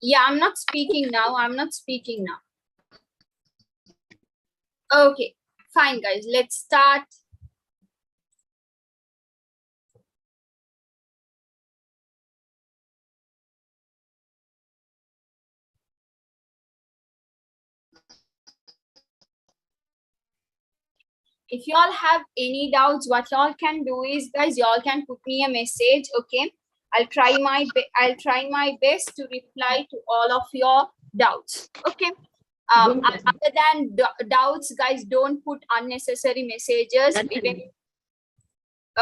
Yeah, I'm not speaking now. I'm not speaking now. Okay, fine, guys. Let's start. If you all have any doubts, what y'all can do is, guys, y'all can put me a message. Okay, I'll try my best to reply to all of your doubts. Okay. Other than doubts, guys, don't put unnecessary messages.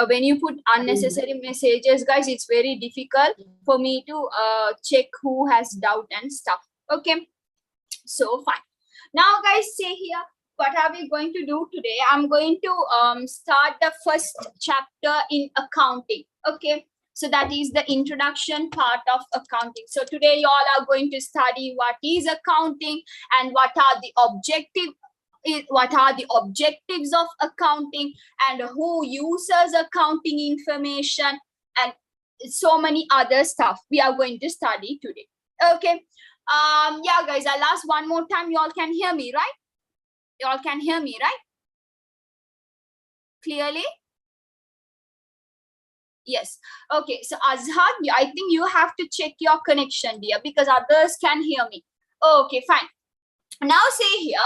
When you put unnecessary messages, guys, it's very difficult for me to check who has doubt and stuff. Okay, so fine. Now, guys, say here, what are we going to do today? I'm going to start the first chapter in accounting. Okay, so that is the introduction part of accounting. So today you all are going to study what is accounting and what are the objectives of accounting and who uses accounting information and so many other stuff we are going to study today. Okay. Yeah, guys, I'll ask one more time. You all can hear me, right? You all can hear me, right? Clearly? Yes. Okay. So Azhar, I think you have to check your connection, dear, because others can hear me. Okay, fine. Now say here,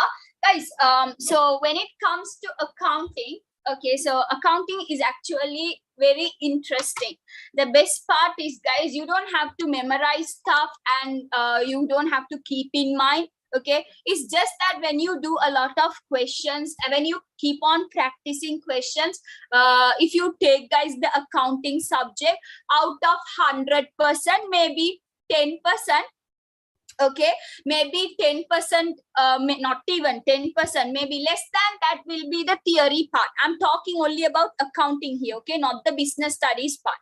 guys, so when it comes to accounting, okay, so accounting is actually very interesting. The best part is, guys, you don't have to memorize stuff and you don't have to keep in mind. Okay, it's just that when you do a lot of questions and when you keep on practicing questions, if you take, guys, the accounting subject, out of 100%, maybe 10%, okay, maybe 10%, not even 10%, maybe less than that will be the theory part. I'm talking only about accounting here, okay, not the business studies part.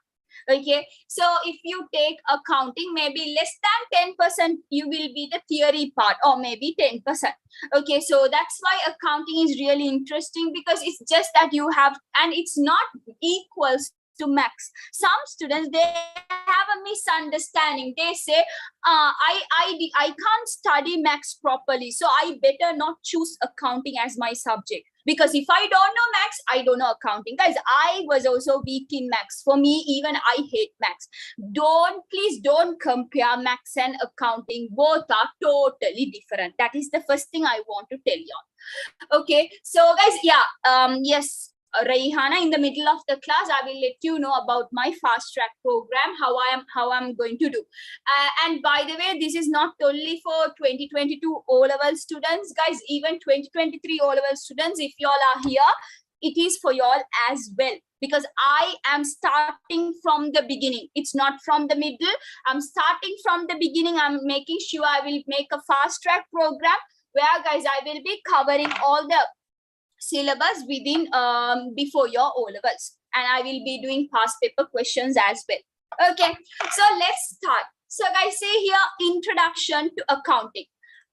Okay, so if you take accounting, maybe less than 10% you will be the theory part, or maybe 10%. Okay, so that's why accounting is really interesting, because it's just that you have, and it's not equals to max. Some students, they have a misunderstanding. They say, I can't study max properly, so I better not choose accounting as my subject, because if I don't know max, I don't know accounting. Guys, I was also weak in max. For me, even I hate max. Please don't compare max and accounting. Both are totally different. That is the first thing I want to tell you. Okay, so guys, yeah, yes, Raihana, in the middle of the class, I will let you know about my fast track program, how I'm going to do. And by the way, this is not only for 2022 O-level students, guys, even 2023 O-level students, if you all are here, it is for you all as well, because I am starting from the beginning. It's not from the middle. I'm starting from the beginning. I'm making sure I will make a fast track program where, guys, I will be covering all the syllabus within before your O levels, and I will be doing past paper questions as well. Okay, so let's start. So, guys, say here, introduction to accounting.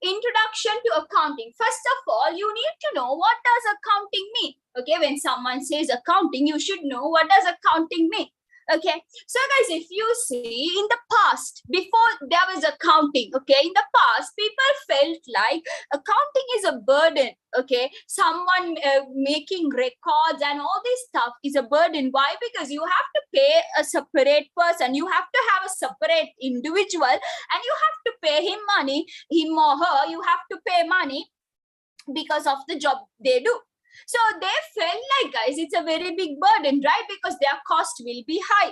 Introduction to accounting. First of all, you need to know what does accounting mean. Okay, when someone says accounting, you should know what does accounting mean. Okay, so guys, if you see in the past, before there was accounting, okay, in the past, people felt like accounting is a burden. Okay, someone making records and all this stuff is a burden. Why? Because you have to pay a separate person, you have to have a separate individual, and you have to pay him money, him or her, you have to pay money because of the job they do. So they felt like, guys, it's a very big burden, right? Because their cost will be high.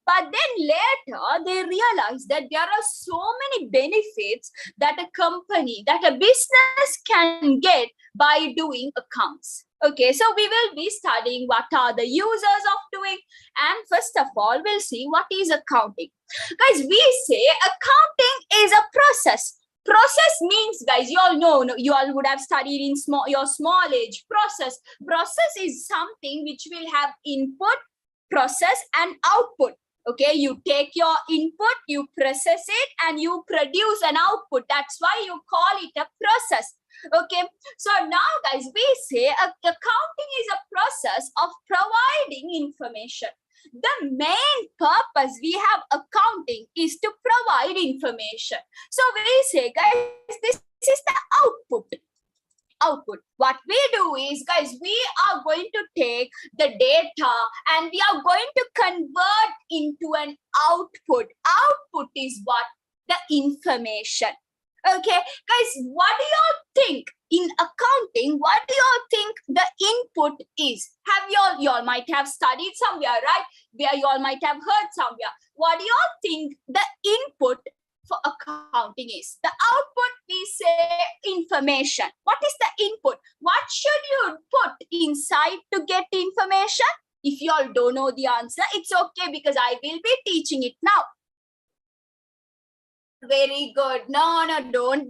But then later they realized that there are so many benefits that a company, that a business can get by doing accounts. Okay, so we will be studying what are the users of doing, and first of all, we'll see what is accounting. Guys, we say accounting is a process. Process means, guys, you all know, you all would have studied in your small age. Process is something which will have input, process, and output. Okay, you take your input, you process it, and you produce an output. That's why you call it a process. Okay, so now, guys, we say accounting is a process of providing information. The main purpose we have accounting is to provide information. So we say, guys, this is the output. What we do is, guys, we are going to take the data and we are going to convert into an output. Output is what? The information. Okay, guys, what do you think in accounting? What do you think the input is? Have you all might have studied somewhere, right? Where you all might have heard somewhere. What do you think the input for accounting is? The output, we say information. What is the input? What should you put inside to get information? If you all don't know the answer, it's okay because I will be teaching it now. Very good. No,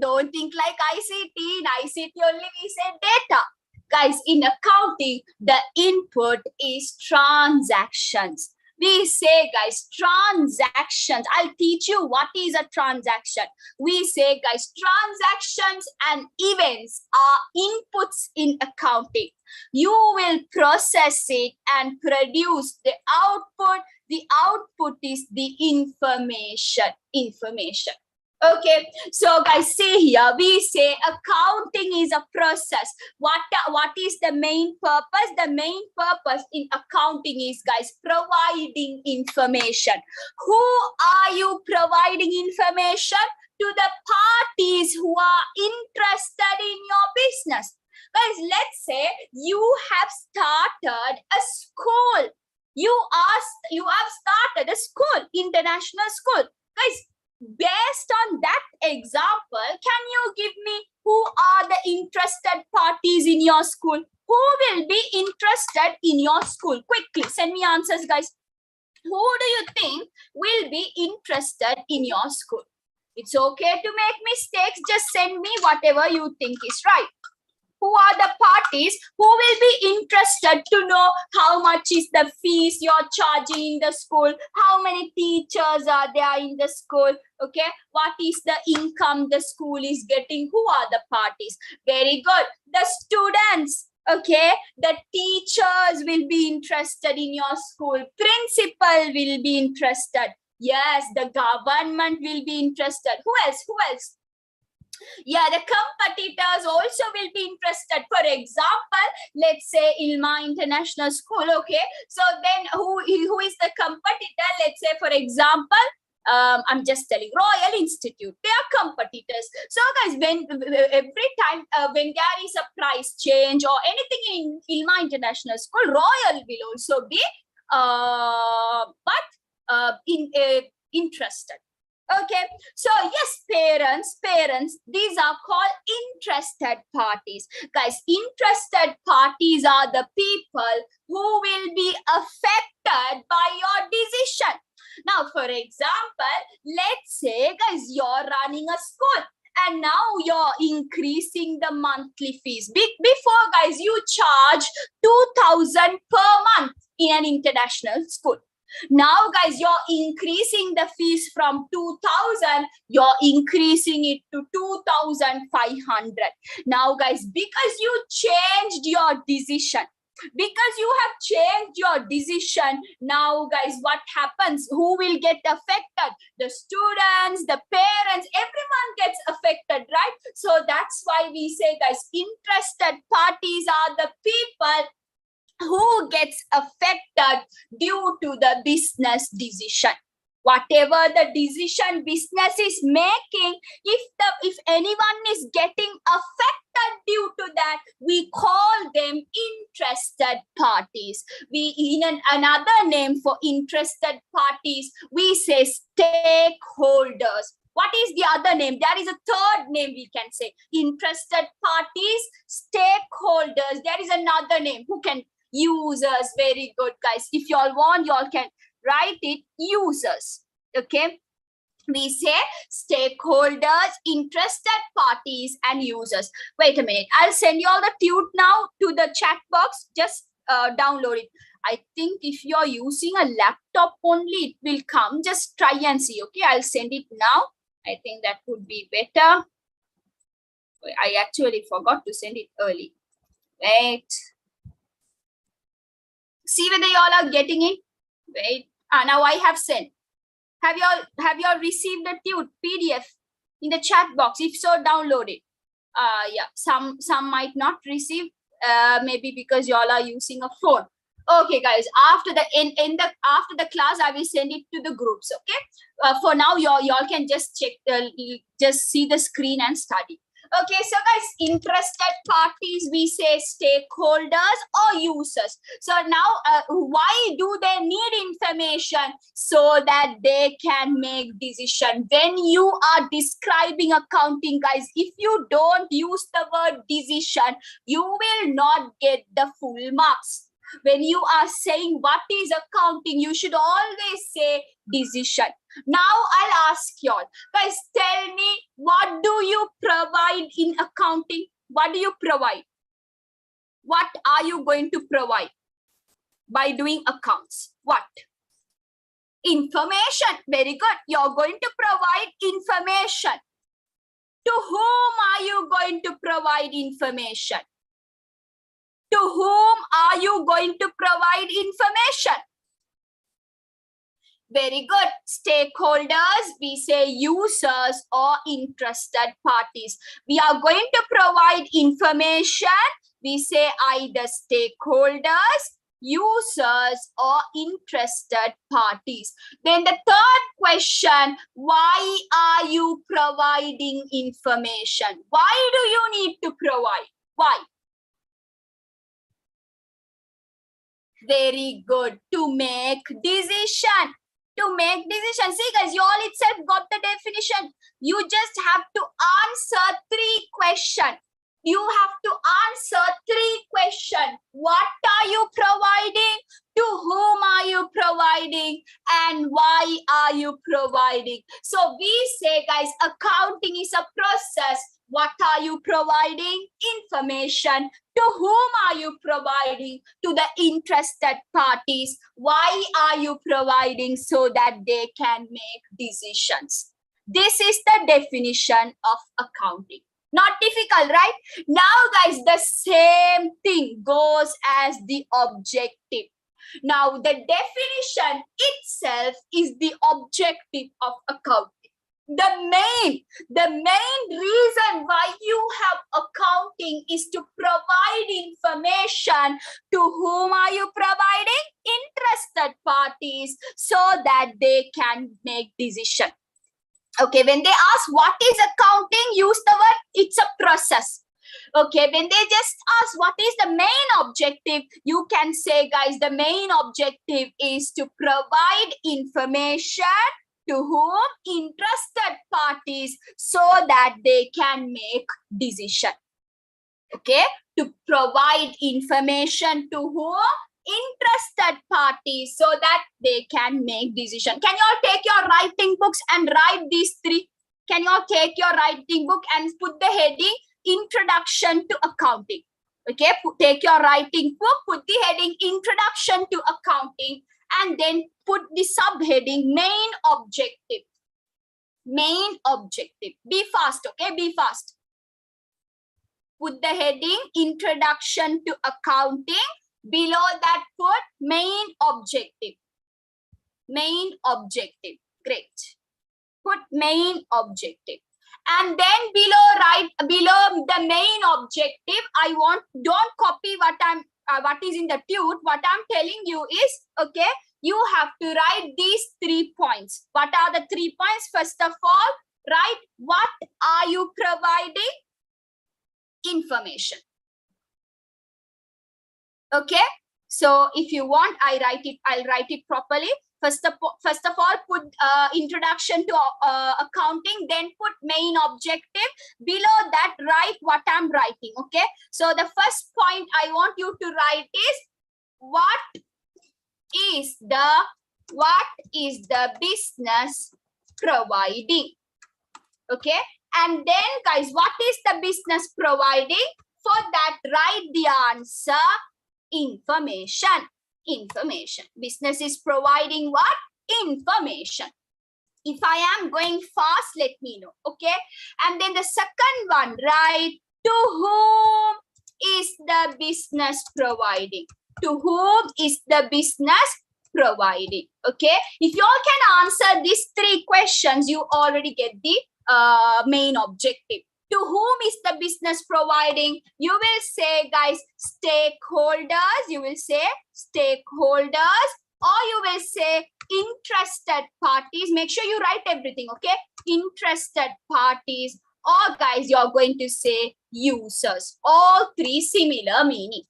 don't think like ICT. In ICT only we say data. Guys, in accounting, the input is transactions. We say, guys, transactions. I'll teach you what is a transaction. We say, guys, transactions and events are inputs in accounting. You will process it and produce the output. The output is the information. Okay, so guys, see here, we say accounting is a process. What is the main purpose? The main purpose in accounting is, guys, providing information. Who are you providing information? To the parties who are interested in your business. Guys, let's say you have started a school. You have started a school, international school. Guys, based on that example, can you give me who are the interested parties in your school? Who will be interested in your school? Quickly, send me answers, guys. Who do you think will be interested in your school? It's okay to make mistakes. Just send me whatever you think is right. Who are the parties who will be interested to know how much is the fees you're charging in the school? How many teachers are there in the school? Okay, what is the income the school is getting? Who are the parties? Very good. The students. Okay, the teachers will be interested in your school. Principal will be interested. Yes, the government will be interested. Who else? Yeah, the competitors also will be interested. For example, let's say Ilma International School. Okay, so then who is the competitor? Let's say, for example, I'm just telling Royal Institute. They are competitors. So guys, when every time when there is a price change or anything in Ilma International School, Royal will also be interested. Okay, so yes, parents, these are called interested parties. Guys, interested parties are the people who will be affected by your decision. Now, for example, let's say, guys, you're running a school and now you're increasing the monthly fees. Before, guys, you charge 2,000 per month in an international school. Now, guys, you're increasing the fees from 2,000, you're increasing it to 2,500. Now, guys, because you changed your decision, now, guys, what happens? Who will get affected? The students, the parents, everyone gets affected, right? So that's why we say, guys, interested parties are the people who gets affected due to the business decision. Whatever the decision business is making, if anyone is getting affected due to that, we call them interested parties. Another name for interested parties, we say stakeholders. What is the other name? There is a third name we can say. Interested parties, stakeholders. There is another name. Who can? Users. Very good, guys. If you all want, you all can write it. Users. Okay. We say stakeholders, interested parties, and users. Wait a minute. I'll send you all the tune now to the chat box. Just download it. I think if you're using a laptop only, it will come. Just try and see. Okay. I'll send it now. I think that would be better. I actually forgot to send it early. Wait. See whether you all are getting it. Wait. Now I have sent. Have you all received the PDF in the chat box? If so, download it. Yeah, some might not receive, maybe because y'all are using a phone. Okay, guys. After the after the class, I will send it to the groups. Okay. For now, y'all can just check just see the screen and study. Okay, so guys, interested parties, we say stakeholders or users. So now, why do they need information? So that they can make decision. When you are describing accounting, guys, if you don't use the word decision, you will not get the full marks. When you are saying what is accounting, you should always say decision. Now I'll ask y'all, guys, tell me, what do you provide in accounting? What do you provide? What are you going to provide by doing accounts? What? Information. Very good. You're going to provide information. To whom are you going to provide information? To whom are you going to provide information? Very good. Stakeholders, we say users or interested parties. We are going to provide information. We say either stakeholders, users, or interested parties. Then the third question, why are you providing information? Why do you need to provide? Why? Very good. To make decision. To make decision. See guys, you all itself got the definition. You just have to answer 3 questions. You have to answer 3 questions. What are you providing? To whom are you providing? And why are you providing? So we say, guys, accounting is a process. What are you providing? Information. To whom are you providing? To the interested parties. Why are you providing? So that they can make decisions. This is the definition of accounting. Not difficult, right? Now, guys, the same thing goes as the objective. Now, the definition itself is the objective of accounting. The main reason why you have accounting is to provide information. To whom are you providing? Interested parties, so that they can make decision. Okay, when they ask what is accounting, use the word it's a process. Okay, when they just ask what is the main objective, you can say, guys, the main objective is to provide information to whom? Interested parties, so that they can make decision. Okay, to provide information to whom? Interested parties, so that they can make decision. Can you all take your writing books and write these 3? Can you all take your writing book and put the heading Introduction to Accounting? Okay, take your writing book, put the heading Introduction to Accounting, and then put the subheading Main Objective. Main Objective. Be fast, okay? Be fast. Put the heading Introduction to Accounting. Below that, put Main Objective. Main Objective. Great. Put Main Objective. And then below the main objective, I want, don't copy what is in the tute. What I'm telling you is, okay, you have to write these 3 points. What are the 3 points? First of all, write what are you providing? Information. Okay, so if you want, I'll write it properly. First of all, put introduction to accounting, then put main objective. Below that, write what I'm writing. Okay, so the first point I want you to write is what is the business providing? Okay, and then, guys, what is the business providing? For that, write the answer. Information. Information. Business is providing what? Information. If I am going fast, let me know. Okay. And then the second one, write to whom is the business providing? To whom is the business providing. Okay, if you all can answer these 3 questions, you already get the main objective. To whom is the business providing? You will say, guys, stakeholders. You will say stakeholders, or you will say interested parties. Make sure you write everything, okay? Interested parties, or guys, you're going to say users. All 3 similar meaning.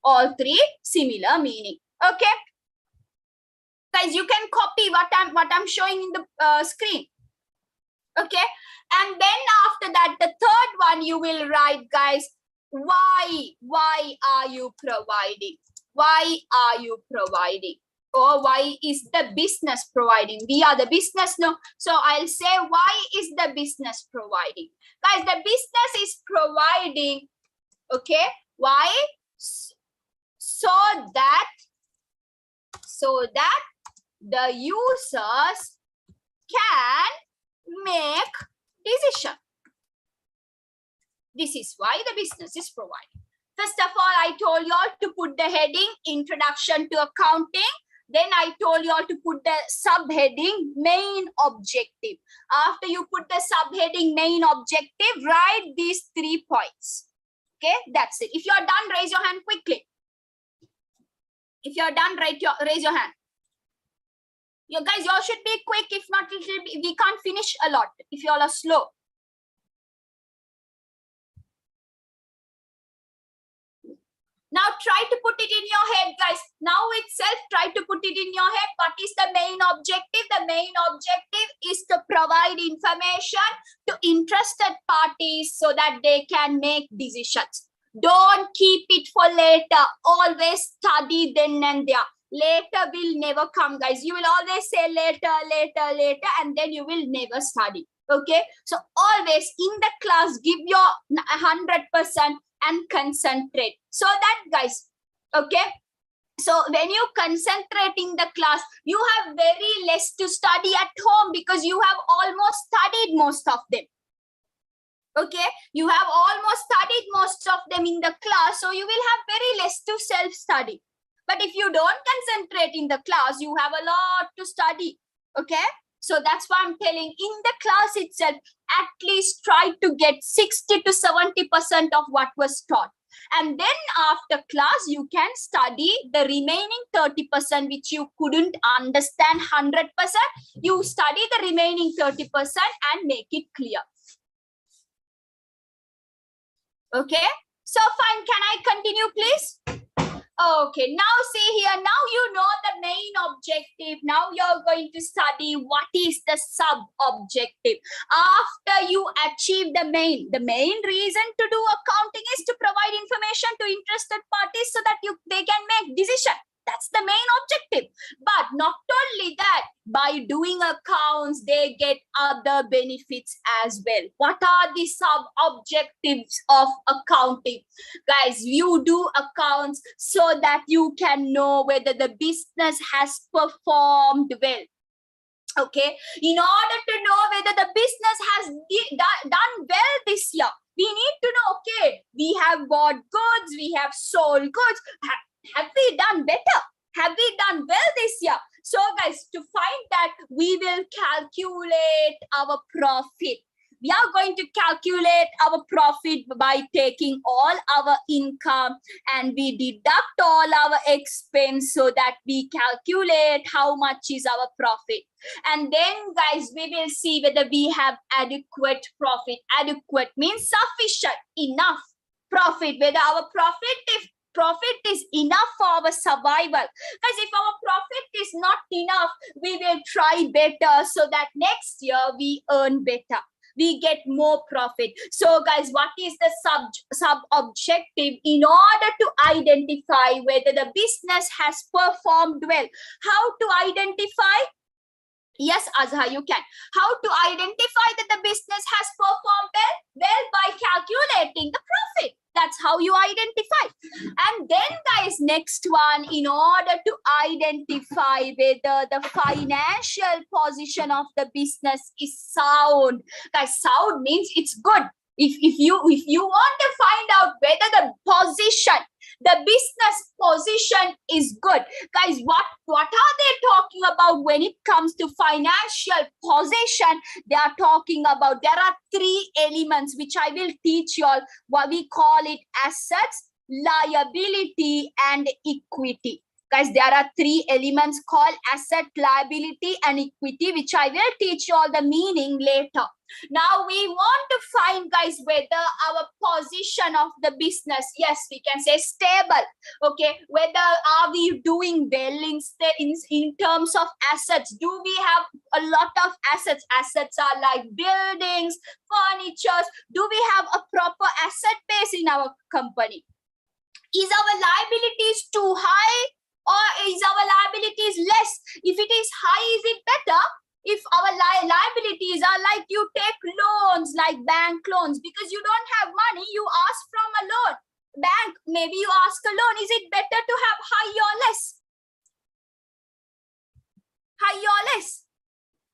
All 3 similar meaning. Okay, guys, you can copy what I'm showing in the screen. Okay, and then after that, the third one you will write, guys, why are you providing? Why are you providing? Or why is the business providing? We are the business, no? So I'll say, why is the business providing? Guys, the business is providing, okay? Why? So that the users can make decision. This is why the business is providing. First of all, I told you all to put the heading Introduction to Accounting. Then I told you all to put the subheading Main Objective. After you put the subheading Main Objective, write these 3 points. Okay, that's it. If you are done, raise your hand quickly. If you are done, raise your hand. You guys, you all should be quick. If not, we can't finish a lot if you all are slow. Now try to put it in your head, guys. Now itself, try to put it in your head. What is the main objective? The main objective is to provide information to interested parties so that they can make decisions. Don't keep it for later. Always study then and there. Later will never come, guys. You will always say later, and then you will never study. Okay, so always in the class, give your 100% and concentrate. So that, guys, okay, so when you concentrate in the class, you have very less to study at home because you have almost studied most of them. Okay, you have almost studied most of them in the class, so you will have very less to self-study. But if you don't concentrate in the class, you have a lot to study. Okay, so that's why I'm telling, in the class itself, at least try to get 60 to 70% of what was taught. And then after class, you can study the remaining 30% which you couldn't understand 100%. You study the remaining 30% and make it clear. Okay, so fine. Can I continue, please? Okay, now see here, now you know the main objective. Now you're going to study what is the sub-objective. After you achieve the main reason to do accounting is to provide information to interested parties so that they can make decision. That's the main objective. But not only that, by doing accounts, they get other benefits as well. What are the sub-objectives of accounting? Guys, you do accounts so that you can know whether the business has performed well. Okay, in order to know whether the business has done well this year, we need to know, okay, we have bought goods, we have sold goods. Have we done better? Have we done well this year? So guys, to find that, we will calculate our profit. We are going to calculate our profit by taking all our income and we deduct all our expense so that we calculate how much is our profit. And then guys, we will see whether we have adequate profit. Adequate means sufficient, enough profit, whether our profit is enough for our survival. Because if our profit is not enough, we will try better so that next year we earn better. We get more profit. So guys, what is the sub-objective in order to identify whether the business has performed well? How to identify? Yes, Azhar, you can. How to identify that the business has performed well? Well, by calculating the profit. That's how you identify. And then guys, next one, in order to identify whether the financial position of the business is sound. Guys, sound means it's good. If you want to find out whether the business position is good, guys, what are they talking about when it comes to financial position? They are talking about, there are three elements which I will teach you all. What we call it: assets, liability, and equity. Guys, there are three elements called asset, liability, and equity, which I will teach you all the meaning later. Now we want to find, guys, whether our position of the business, yes, we can say stable. Okay, whether are we doing well in terms of assets? Do we have a lot of assets? Assets are like buildings, furnitures. Do we have a proper asset base in our company? Is our liabilities too high, or is our liabilities less? If it is high, is it better? If our liabilities are like, you take loans like bank loans because you don't have money, you ask from a loan bank, maybe you ask a loan. Is it better to have high or less? High or less?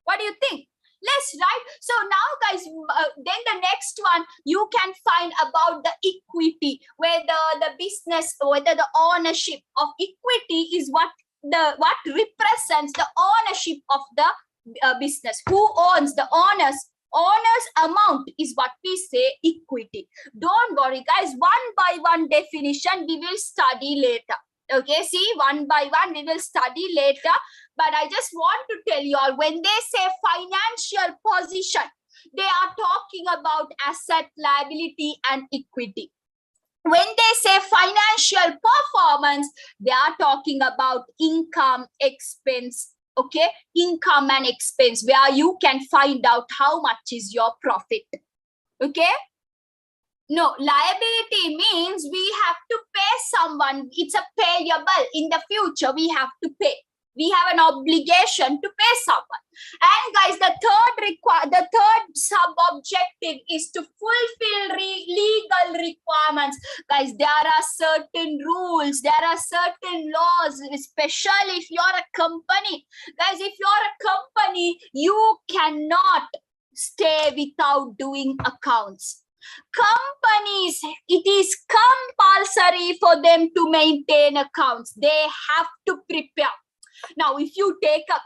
What do you think? Less, right? So now, guys, then the next one, you can find about the equity, whether the business, whether the ownership of equity is what represents the ownership of the business. Who owns the owner's amount is what we say equity. Don't worry, guys, one by one definition we will study later. Okay, see, one by one we will study later. But I just want to tell you all, when they say financial position, they are talking about asset, liability, and equity. When they say financial performance, they are talking about income, expense. Okay, income and expense, where you can find out how much is your profit. Okay. No, liability means we have to pay someone. It's a payable. In the future, we have to pay. We have an obligation to pay someone. And guys, the third sub-objective is to fulfill legal requirements. Guys, there are certain rules, there are certain laws, especially if you're a company. Guys, if you're a company, you cannot stay without doing accounts. Companies, it is compulsory for them to maintain accounts. They have to prepare. Now, if you take a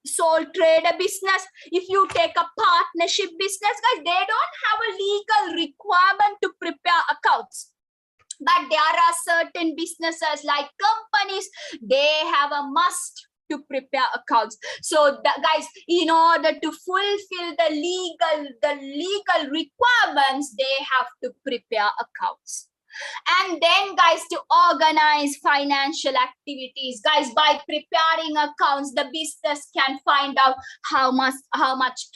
sole trader business, if you take a partnership business, guys, they don't have a legal requirement to prepare accounts. But there are certain businesses like companies, they have a must to prepare accounts. So guys, in order to fulfill the legal requirements, they have to prepare accounts. And then, guys, to organize financial activities, guys, by preparing accounts, the business can find out how much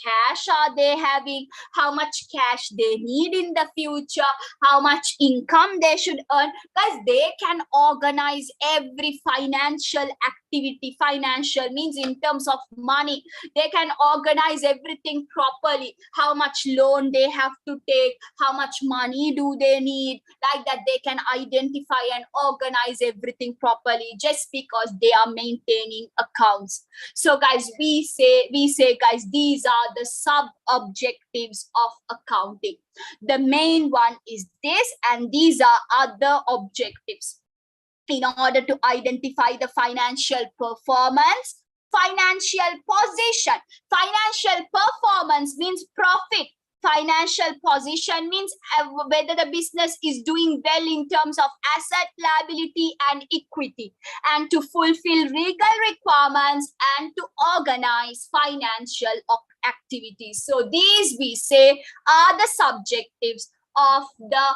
cash are they having, how much cash they need in the future, how much income they should earn. Guys, they can organize every financial activity. Financial means in terms of money. They can organize everything properly. How much loan they have to take, how much money do they need, like that. They can identify and organize everything properly just because they are maintaining accounts. So guys, we say guys, these are the sub objectives of accounting. The main one is this, and these are other objectives in order to identify the financial performance. Financial position. Financial performance means profit. Financial position means whether the business is doing well in terms of asset, liability, and equity, and to fulfill legal requirements and to organize financial activities. So these, we say, are the subjectives of the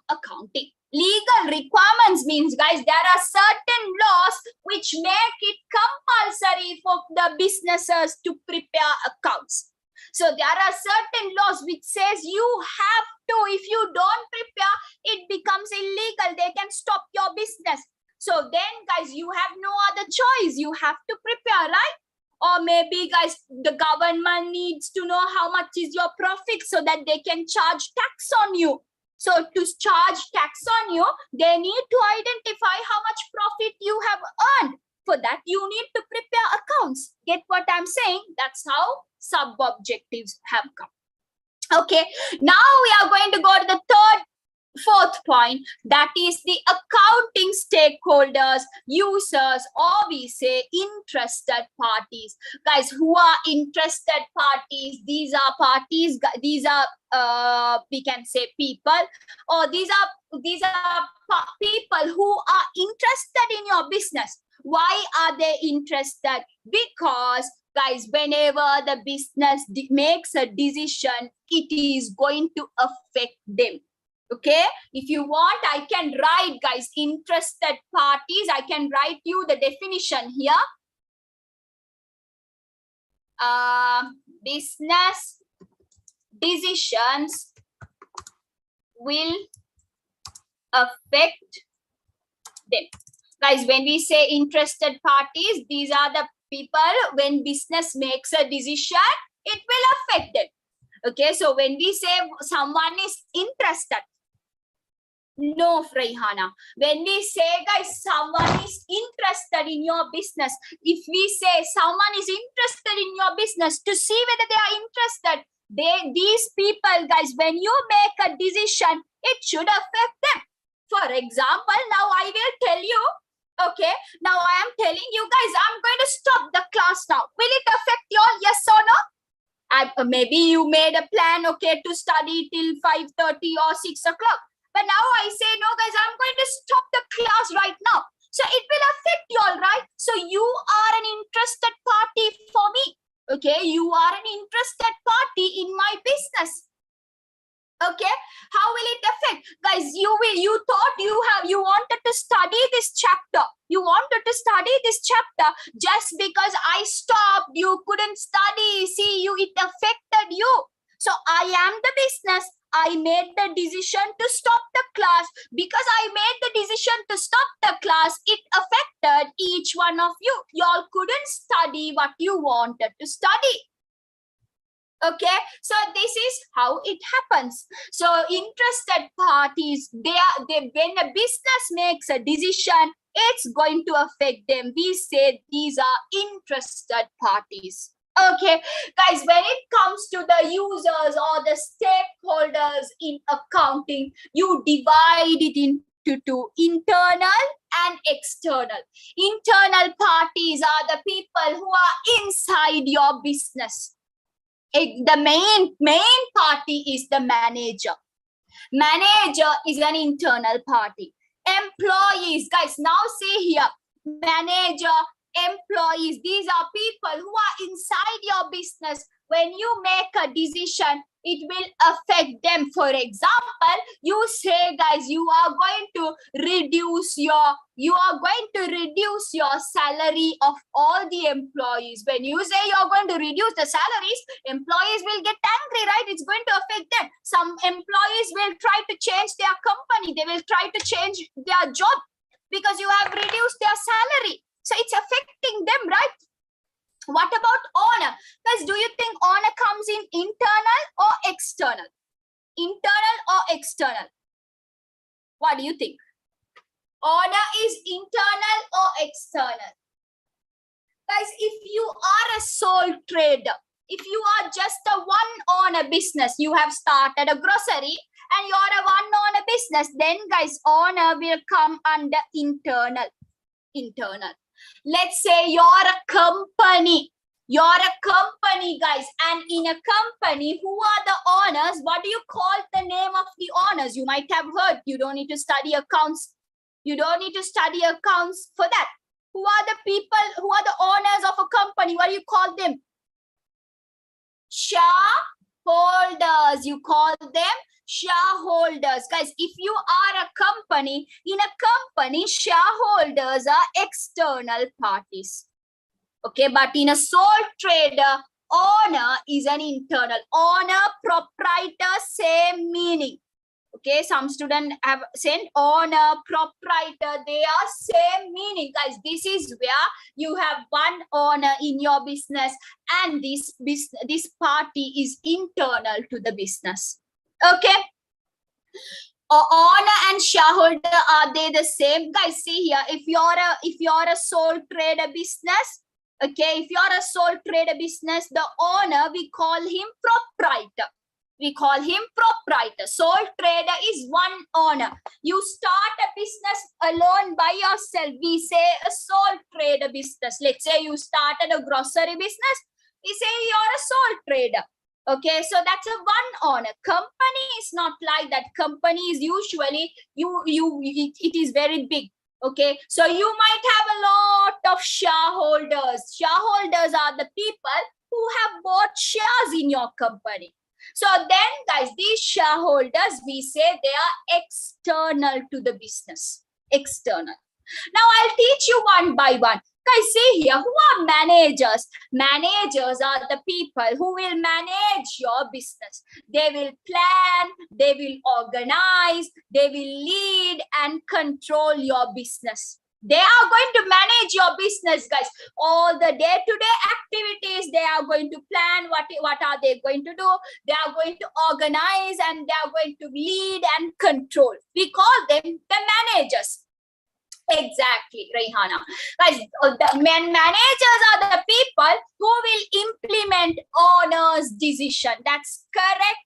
accounting. Legal requirements means, guys, there are certain laws which make it compulsory for the businesses to prepare accounts. So there are certain laws which says you have to. If you don't prepare, it becomes illegal. They can stop your business. So then, guys, you have no other choice. You have to prepare, right? Or maybe, guys, the government needs to know how much is your profit so that they can charge tax on you. So to charge tax on you, they need to identify how much profit you have earned. For that, you need to prepare accounts. Get what I'm saying? That's how sub-objectives have come. Okay, now we are going to go to the fourth point, that is the accounting stakeholders, users, or we say interested parties. Guys, who are interested parties? These are parties, these are we can say people, or these are people who are interested in your business. Why are they interested? Because guys, whenever the business makes a decision, it is going to affect them. Okay, if you want, I can write, guys, interested parties. I can write you the definition here. Business decisions will affect them. Guys, when we say interested parties, these are the people, when business makes a decision, it will affect them. Okay, so when we say someone is interested, no, Freyhana. When we say, guys, someone is interested in your business, if we say someone is interested in your business, to see whether they are interested, these people, guys, when you make a decision, it should affect them. For example, now I will tell you, okay, now I am telling you, guys, I'm going to stop the class now. Will it affect you all, yes or no? Maybe you made a plan, okay, to study till 5:30 or 6 o'clock. But now I say, no, guys, I'm going to stop the class right now. So it will affect you all, right? So you are an interested party for me. Okay, you are an interested party in my business. Okay, how will it affect? Guys, you thought you wanted to study this chapter. You wanted to study this chapter. Just because I stopped, you couldn't study. See, it affected you. So I am the business. I made the decision to stop the class. Because I made the decision to stop the class, it affected each one of you. You all couldn't study what you wanted to study. Okay, so this is how it happens. So interested parties, when a business makes a decision, it's going to affect them. We say these are interested parties. Okay, guys, when it comes to the users or the stakeholders in accounting, you divide it into two, internal and external. Internal parties are the people who are inside your business. The main party is the manager. Manager is an internal party. Employees, guys, now see here, manager, employees, these are people who are inside your business. When you make a decision, it will affect them. For example, you say, guys, you are going to reduce your salary of all the employees. When you say you are going to reduce the salaries, employees will get angry, right? It's going to affect them. Some employees will try to change their company. They will try to change their job because you have reduced their salary. So it's affecting them, right? What about owner? Guys, do you think owner comes in internal or external? Internal or external? What do you think? Owner is internal or external? Guys, if you are a sole trader, if you are just a one-owner business, you have started a grocery and you are a one-owner business, then guys, owner will come under internal. Let's say you're a company. You're a company, guys. And in a company, who are the owners? What do you call the name of the owners? You might have heard. You don't need to study accounts. You don't need to study accounts for that. Who are the people? Who are the owners of a company? What do you call them? Shareholders. You call them shareholders. Guys, if you are a company, in a company, shareholders are external parties. Okay, but in a sole trader, owner is an internal. Owner, proprietor, same meaning. Okay, some students have said owner, proprietor, they are same meaning. Guys, this is where you have one owner in your business and this party is internal to the business. Okay. Owner and shareholder, are they the same? Guys, see here, if you're a sole trader business, okay, if you're a sole trader business, the owner, we call him proprietor. We call him proprietor. Sole trader is one owner. You start a business alone by yourself. We say a sole trader business. Let's say you started a grocery business. We say you're a sole trader. Okay, so that's a one owner. Company is not like that. Company is usually it is very big. Okay, so you might have a lot of shareholders. Shareholders are the people who have bought shares in your company. So then, guys, these shareholders, we say they are external to the business. External. Now, I'll teach you one by one. Guys, see here, who are managers? Managers are the people who will manage your business. They will plan, they will organize, they will lead and control your business. They are going to manage your business, guys. All the day-to-day activities, they are going to plan what are they going to do. They are going to organize and they are going to lead and control. We call them the managers. Exactly, Rayhana. Guys, the managers are the people who will implement owner's decision. That's correct,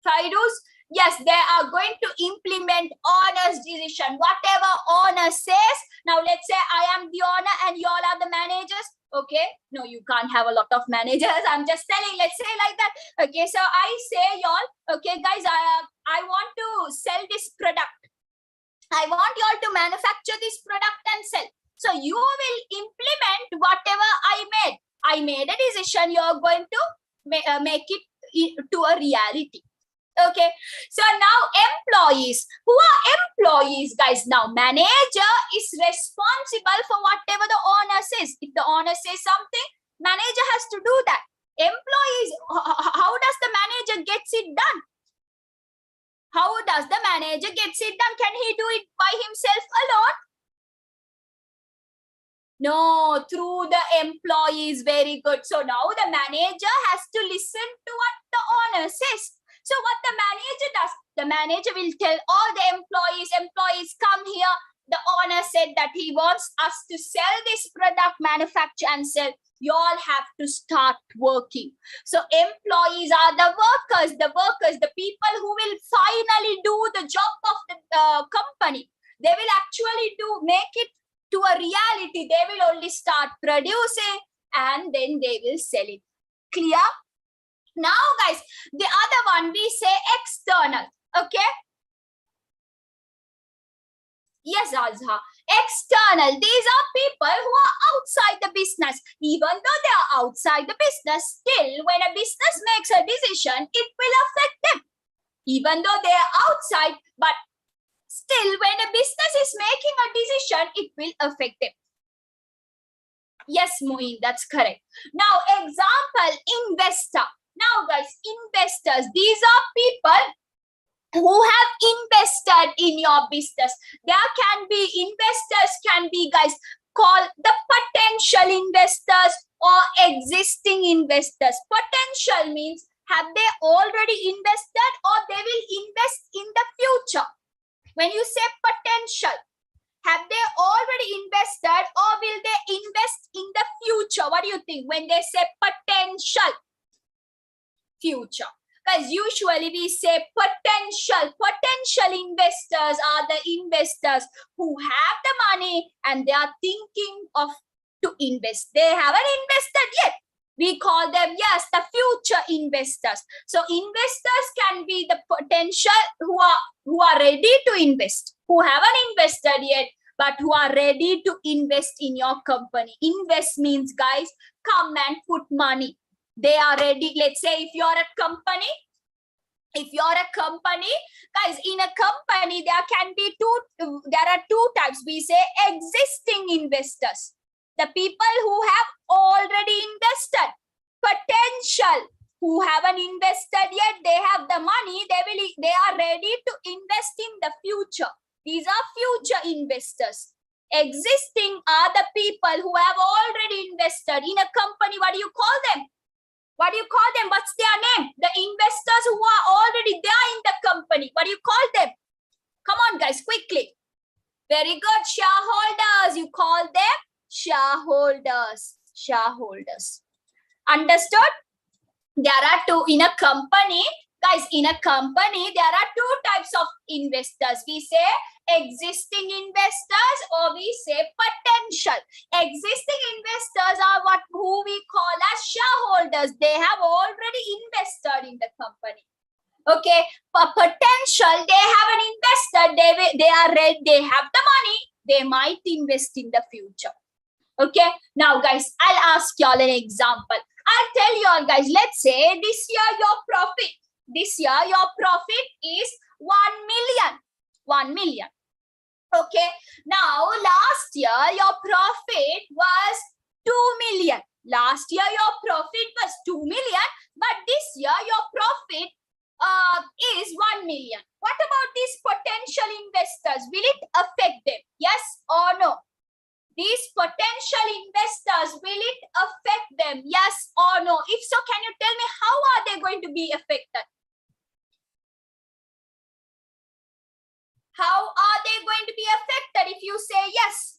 Fairuz? Yes, they are going to implement owner's decision. Whatever owner says. Now, let's say I am the owner and you all are the managers. Okay. No, you can't have a lot of managers. I'm just telling, let's say like that. Okay. So I say y'all, okay, guys, I want to sell this product. I want you all to manufacture this product and sell. So you will implement whatever I made. I made a decision. You're going to make it to a reality. Okay. So now employees. Who are employees, guys? Now manager is responsible for whatever the owner says. If the owner says something, manager has to do that. Employees, how does the manager gets it done? How does the manager gets it done? Can he do it by himself alone? No, through the employees. Very good. So now the manager has to listen to what the owner says. So what the manager does, the manager will tell all the employees come here. The owner said that he wants us to sell this product, manufacture and sell. You all have to start working. So employees are the workers, the people who will finally do the job of the company. They will actually make it to a reality. They will only start producing and then they will sell it. Clear? Now, guys, the other one we say external. Okay? Yes, Azha. External. These are people who are outside the business. Even though they are outside the business, still, when a business makes a decision, it will affect them. Even though they are outside, but still, when a business is making a decision, it will affect them. Yes, Moeen, that's correct. Now, example, investor. Now, guys, investors. These are people who have invested in your business. There can be investors, can be, guys, called the potential investors or existing investors. Potential means have they already invested or they will invest in the future. When you say potential, have they already invested or will they invest in the future? What do you think when they say potential? Future. Because usually we say potential investors are the investors who have the money and they are thinking of to invest. They haven't invested yet. We call them, yes, the future investors. So investors can be the potential who are ready to invest, who haven't invested yet, but who are ready to invest in your company. Invest means, guys, come and put money. They are ready. Let's say if you're a company, guys, in a company, there are two types. We say existing investors, the people who have already invested. Potential, who haven't invested yet, they have the money, they are ready to invest in the future. These are future investors. Existing are the people who have already invested in a company. What do you call them? What do you call them? What's their name? The investors who are already there in the company. What do you call them? Come on, guys, quickly. Very good. Shareholders. You call them shareholders. Shareholders. Understood? There are two in a company. Guys, in a company, there are two types of investors. We say existing investors or we say potential. Existing investors are who we call as shareholders. They have already invested in the company. Okay, for potential, they have an investor. They are ready. They have the money. They might invest in the future. Okay, now guys, I'll ask y'all an example. I'll tell y'all guys, let's say this year your profit is 1 million. 1 million. Okay, now last year your profit was 2 million. Last year your profit was 2 million, but this year your profit is 1 million. What about these potential investors? Will it affect them? Yes or no? These potential investors, will it affect them? Yes or no? If so, can you tell me how are they going to be affected? How are they going to be affected if you say yes?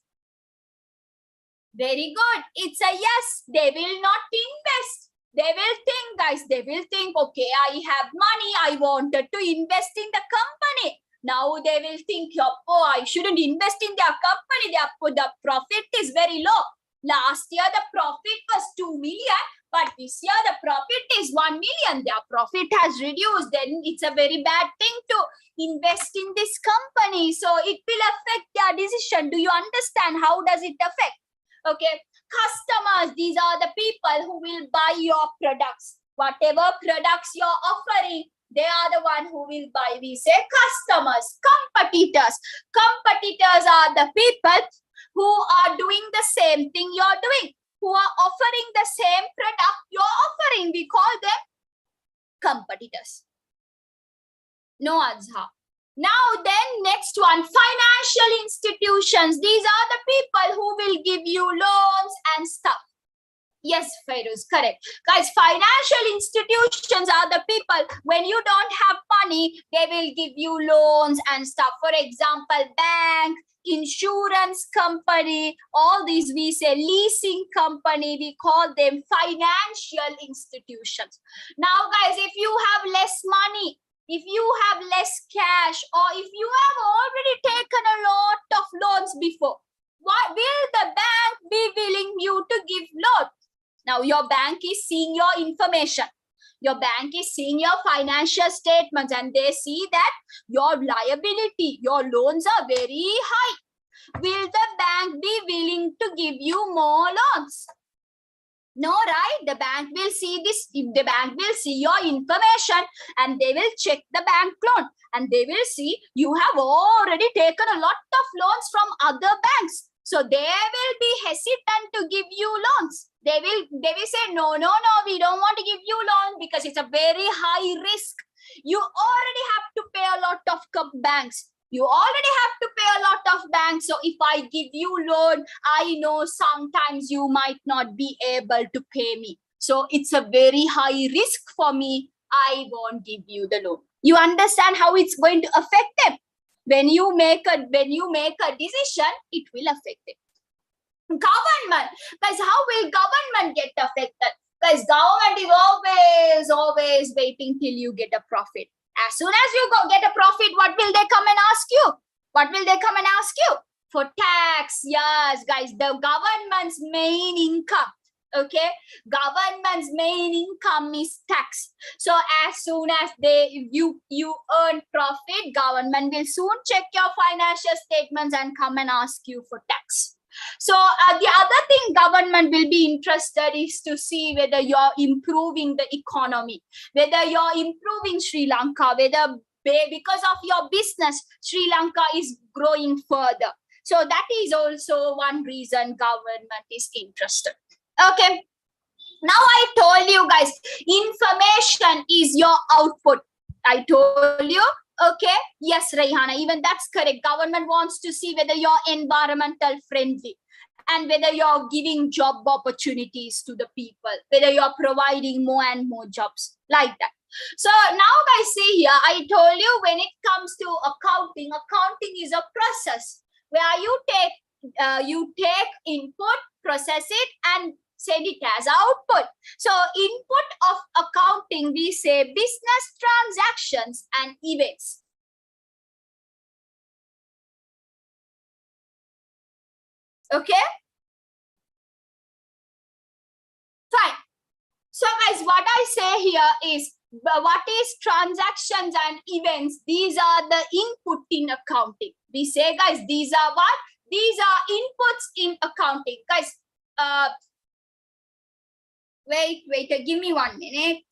Very good. It's a yes. They will not invest. They will think, guys, they will think, okay, I have money. I wanted to invest in the company. Now they will think, oh, I shouldn't invest in their company. The profit is very low. Last year, the profit was 2 million, but this year, the profit is 1 million. Their profit has reduced. Then it's a very bad thing to invest in this company. So it will affect their decision. Do you understand? How does it affect? Okay. Customers, these are the people who will buy your products. Whatever products you're offering, they are the one who will buy. We say customers. Competitors. Competitors are the people who are doing the same thing you're doing, who are offering the same product you're offering. We call them competitors. No, Azha. Now then, next one, financial institutions. These are the people who will give you loans and stuff. Yes, Feiruz, correct. Guys, financial institutions are the people, when you don't have money, they will give you loans and stuff. For example, bank, insurance company, all these we say leasing company, we call them financial institutions. Now, guys, if you have less money, if you have less cash, or if you have already taken a lot of loans before, what will the bank be willing you to give loan? Now, your bank is seeing your information. Your bank is seeing your financial statements and they see that your liability, your loans are very high. Will the bank be willing to give you more loans? No, right? The bank will see this. The bank will see your information and they will check the bank loan and they will see you have already taken a lot of loans from other banks. So they will be hesitant to give you loans. They will say, no, we don't want to give you loan because it's a very high risk. You already have to pay a lot of banks. You already have to pay a lot of banks. So if I give you loan, I know sometimes you might not be able to pay me. So it's a very high risk for me. I won't give you the loan. You understand how it's going to affect them? When you make a decision, it will affect it. Government. Guys, how will government get affected? Guys, government is always waiting till you get a profit. As soon as you get a profit, what will they come and ask you? What will they come and ask you? For tax. Yes, guys, the government's main income. Okay, government's main income is tax. So as soon as you earn profit, government will soon check your financial statements and come and ask you for tax. So the other thing government will be interested is to see whether you're improving the economy, whether you're improving Sri Lanka, whether because of your business, Sri Lanka is growing further. So that is also one reason government is interested. Okay. Now I told you guys, information is your output. I told you. Okay. Yes, Rayhana, even that's correct. Government wants to see whether you're environmental friendly and whether you're giving job opportunities to the people, whether you're providing more and more jobs like that. So now guys, see here, I told you when it comes to accounting is a process where you take input, process it and send it as output. So input of accounting, we say business transactions and events. Okay, fine. So guys, what I say here is, what is transactions and events? These are the input in accounting. We say, guys, these are what? These are inputs in accounting. Guys, wait, give me 1 minute.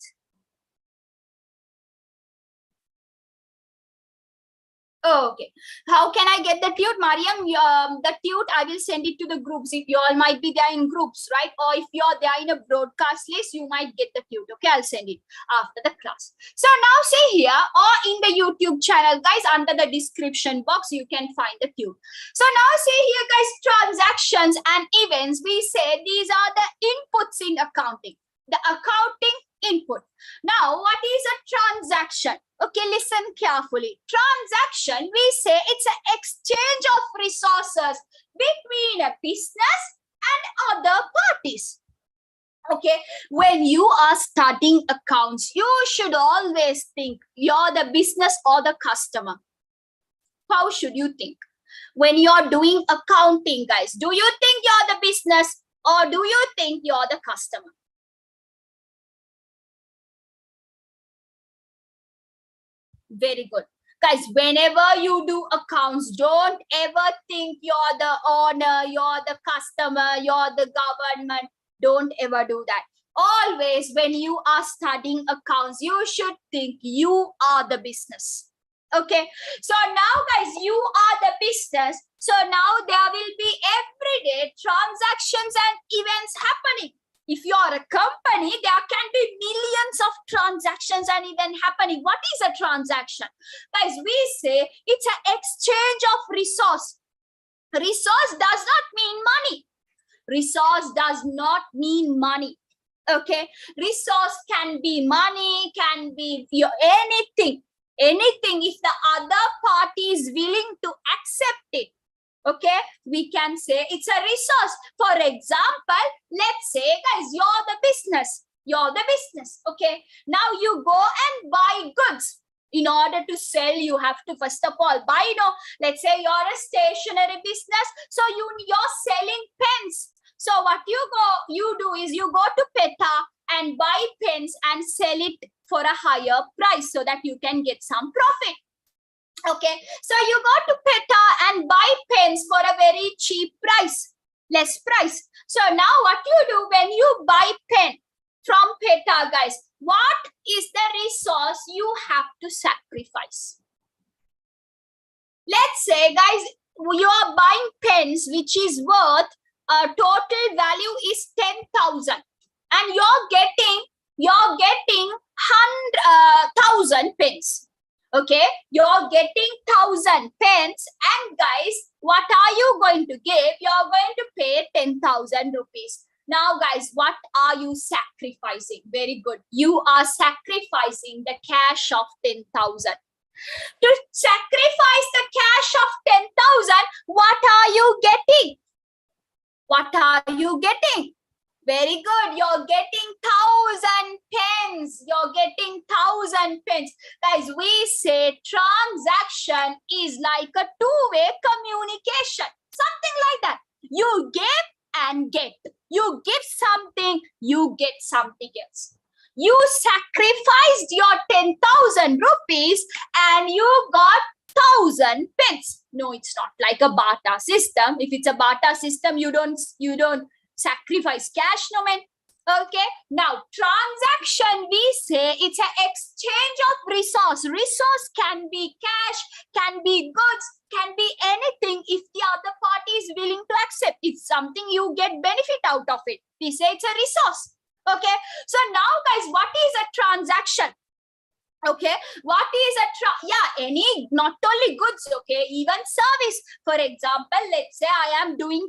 Oh, okay. How can I get the tute, Mariam? The tute, I will send it to the groups. If you all might be there in groups, right? Or if you're there in a broadcast list, you might get the tute. Okay, I'll send it after the class. So now say here or in the YouTube channel, guys, under the description box, you can find the tute. So now say here, guys, transactions and events. We say these are the inputs in accounting. The accounting input. Now, what is a transaction? Okay, listen carefully. Transaction, we say it's an exchange of resources between a business and other parties. Okay, when you are studying accounts, you should always think you're the business or the customer. How should you think? When you're doing accounting, guys, do you think you're the business or do you think you're the customer? Very good. Guys, whenever you do accounts, don't ever think you're the owner, you're the customer, you're the government. Don't ever do that. Always, when you are studying accounts, you should think you are the business. Okay. So now, guys, you are the business. So now there will be everyday transactions and events happening. If you are a company, there can be millions of transactions and even happening. What is a transaction? Guys, we say it's an exchange of resource. Resource does not mean money. Resource does not mean money. Okay. Resource can be money, can be anything. Anything if the other party is willing to accept it. Okay, we can say it's a resource. For example, let's say, guys, you're the business. You're the business. Okay, now you go and buy goods. In order to sell, you have to first of all buy, let's say you're a stationery business. So you're selling pens. So what you do is you go to PETA and buy pens and sell it for a higher price so that you can get some profit. Okay, so you go to PETA and buy pens for a very cheap price, less price. So now what you do when you buy pen from PETA, guys, what is the resource you have to sacrifice? Let's say, guys, you are buying pens which is worth total value is 10,000 and you're getting 100,000 pens. Okay, you're getting 1,000 pens and guys, what are you going to give? You're going to pay 10,000 rupees. Now guys, what are you sacrificing? Very good. You are sacrificing the cash of 10,000. To sacrifice the cash of 10,000, what are you getting? What are you getting? Very good. You're getting 1,000 pens. You're getting 1,000 pens. Guys, we say transaction is like a two-way communication. Something like that. You give and get. You give something, you get something else. You sacrificed your 10,000 rupees and you got 1,000 pens. No, it's not like a barter system. If it's a barter system, you don't sacrifice cash, no man. Okay, now transaction, we say it's an exchange of resource. Resource can be cash, can be goods, can be anything if the other party is willing to accept. It's something you get benefit out of it. We say it's a resource. Okay, so now guys, what is a transaction? Okay, what is a any, not only goods, okay, even service. For example, let's say I am doing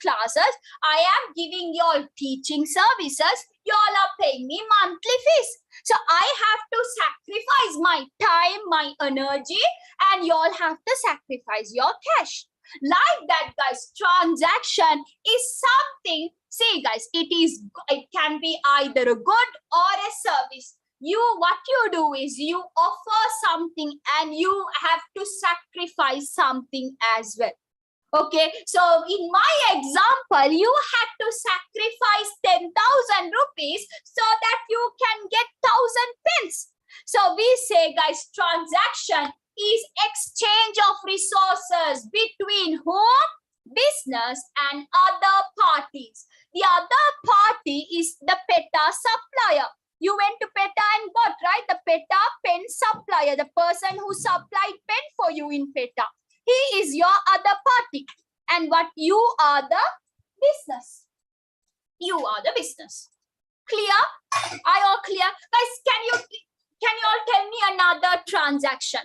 classes, I am giving you all teaching services, you all are paying me monthly fees. So I have to sacrifice my time, my energy, and you all have to sacrifice your cash. Like that, guys, transaction is something, see guys, it can be either a good or a service. What you do is you offer something and you have to sacrifice something as well. Okay, so in my example, you had to sacrifice 10,000 rupees so that you can get 1,000 pence. So we say, guys, transaction is exchange of resources between whom? Business and other parties. The other party is the PETA supplier. You went to PETA and bought, right? The PETA pen supplier, the person who supplied pen for you in PETA. He is your other party. And what you are the business. You are the business. Clear? Are you all clear? Guys, can you all tell me another transaction?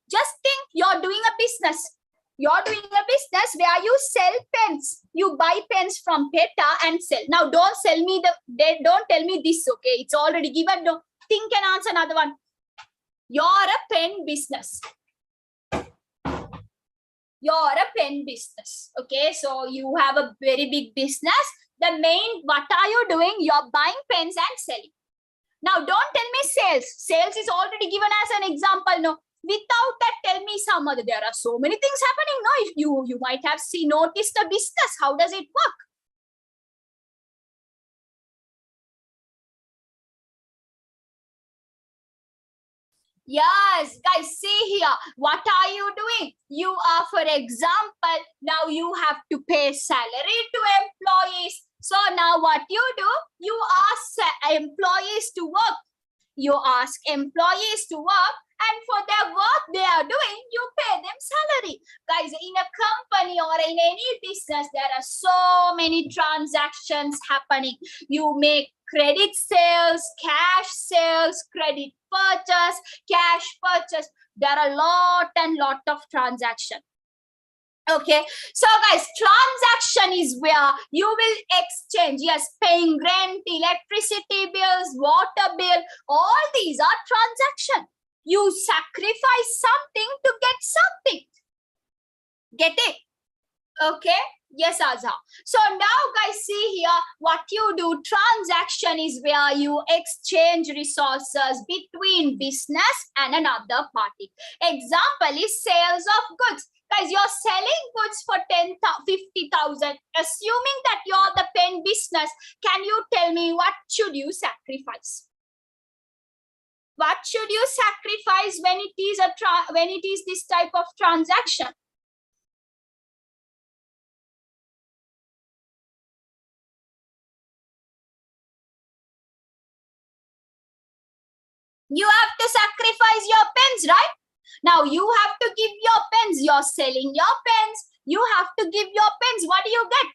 Just think you're doing a business. You're doing a business where you sell pens. You buy pens from PETA and sell. Now don't tell me this, okay? It's already given. No, think and answer another one. You're a pen business. You're a pen business. Okay, so you have a very big business. What are you doing? You're buying pens and selling. Now don't tell me sales. Sales is already given as an example. No. Without that, tell me some other. There are so many things happening. No, if you might have noticed the business. How does it work? Yes, guys, see here. What are you doing? You are, for example, now you have to pay salary to employees. So now what you do? You ask employees to work. You ask employees to work, and for their work they are doing, you pay them salary. Guys, in a company or in any business, there are so many transactions happening. You make credit sales, cash sales, credit purchase, cash purchase. There are a lot of transactions. Okay, so guys, transaction is where you will exchange, yes, paying rent, electricity bills, water bill, all these are transaction. You sacrifice something to get something. Get it? Okay, yes, Azha. So now guys, see here, what you do, transaction is where you exchange resources between business and another party. Example is sales of goods. Guys, you're selling goods for 50,000. Assuming that you're the pen business, can you tell me what should you sacrifice? What should you sacrifice when it is this type of transaction? You have to sacrifice your pens, right? Now you have to give your pens. You're selling your pens. You have to give your pens. What do you get?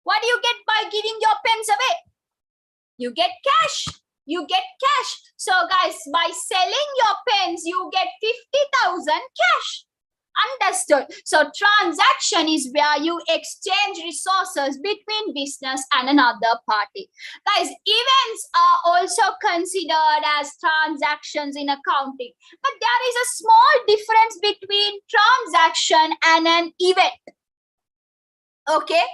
What do you get by giving your pens away? You get cash. You get cash. So guys, by selling your pens, you get 50,000 cash. Understood? So transaction is where you exchange resources between business and another party. Guys, events are also considered as transactions in accounting. But there is a small difference between transaction and an event. Okay?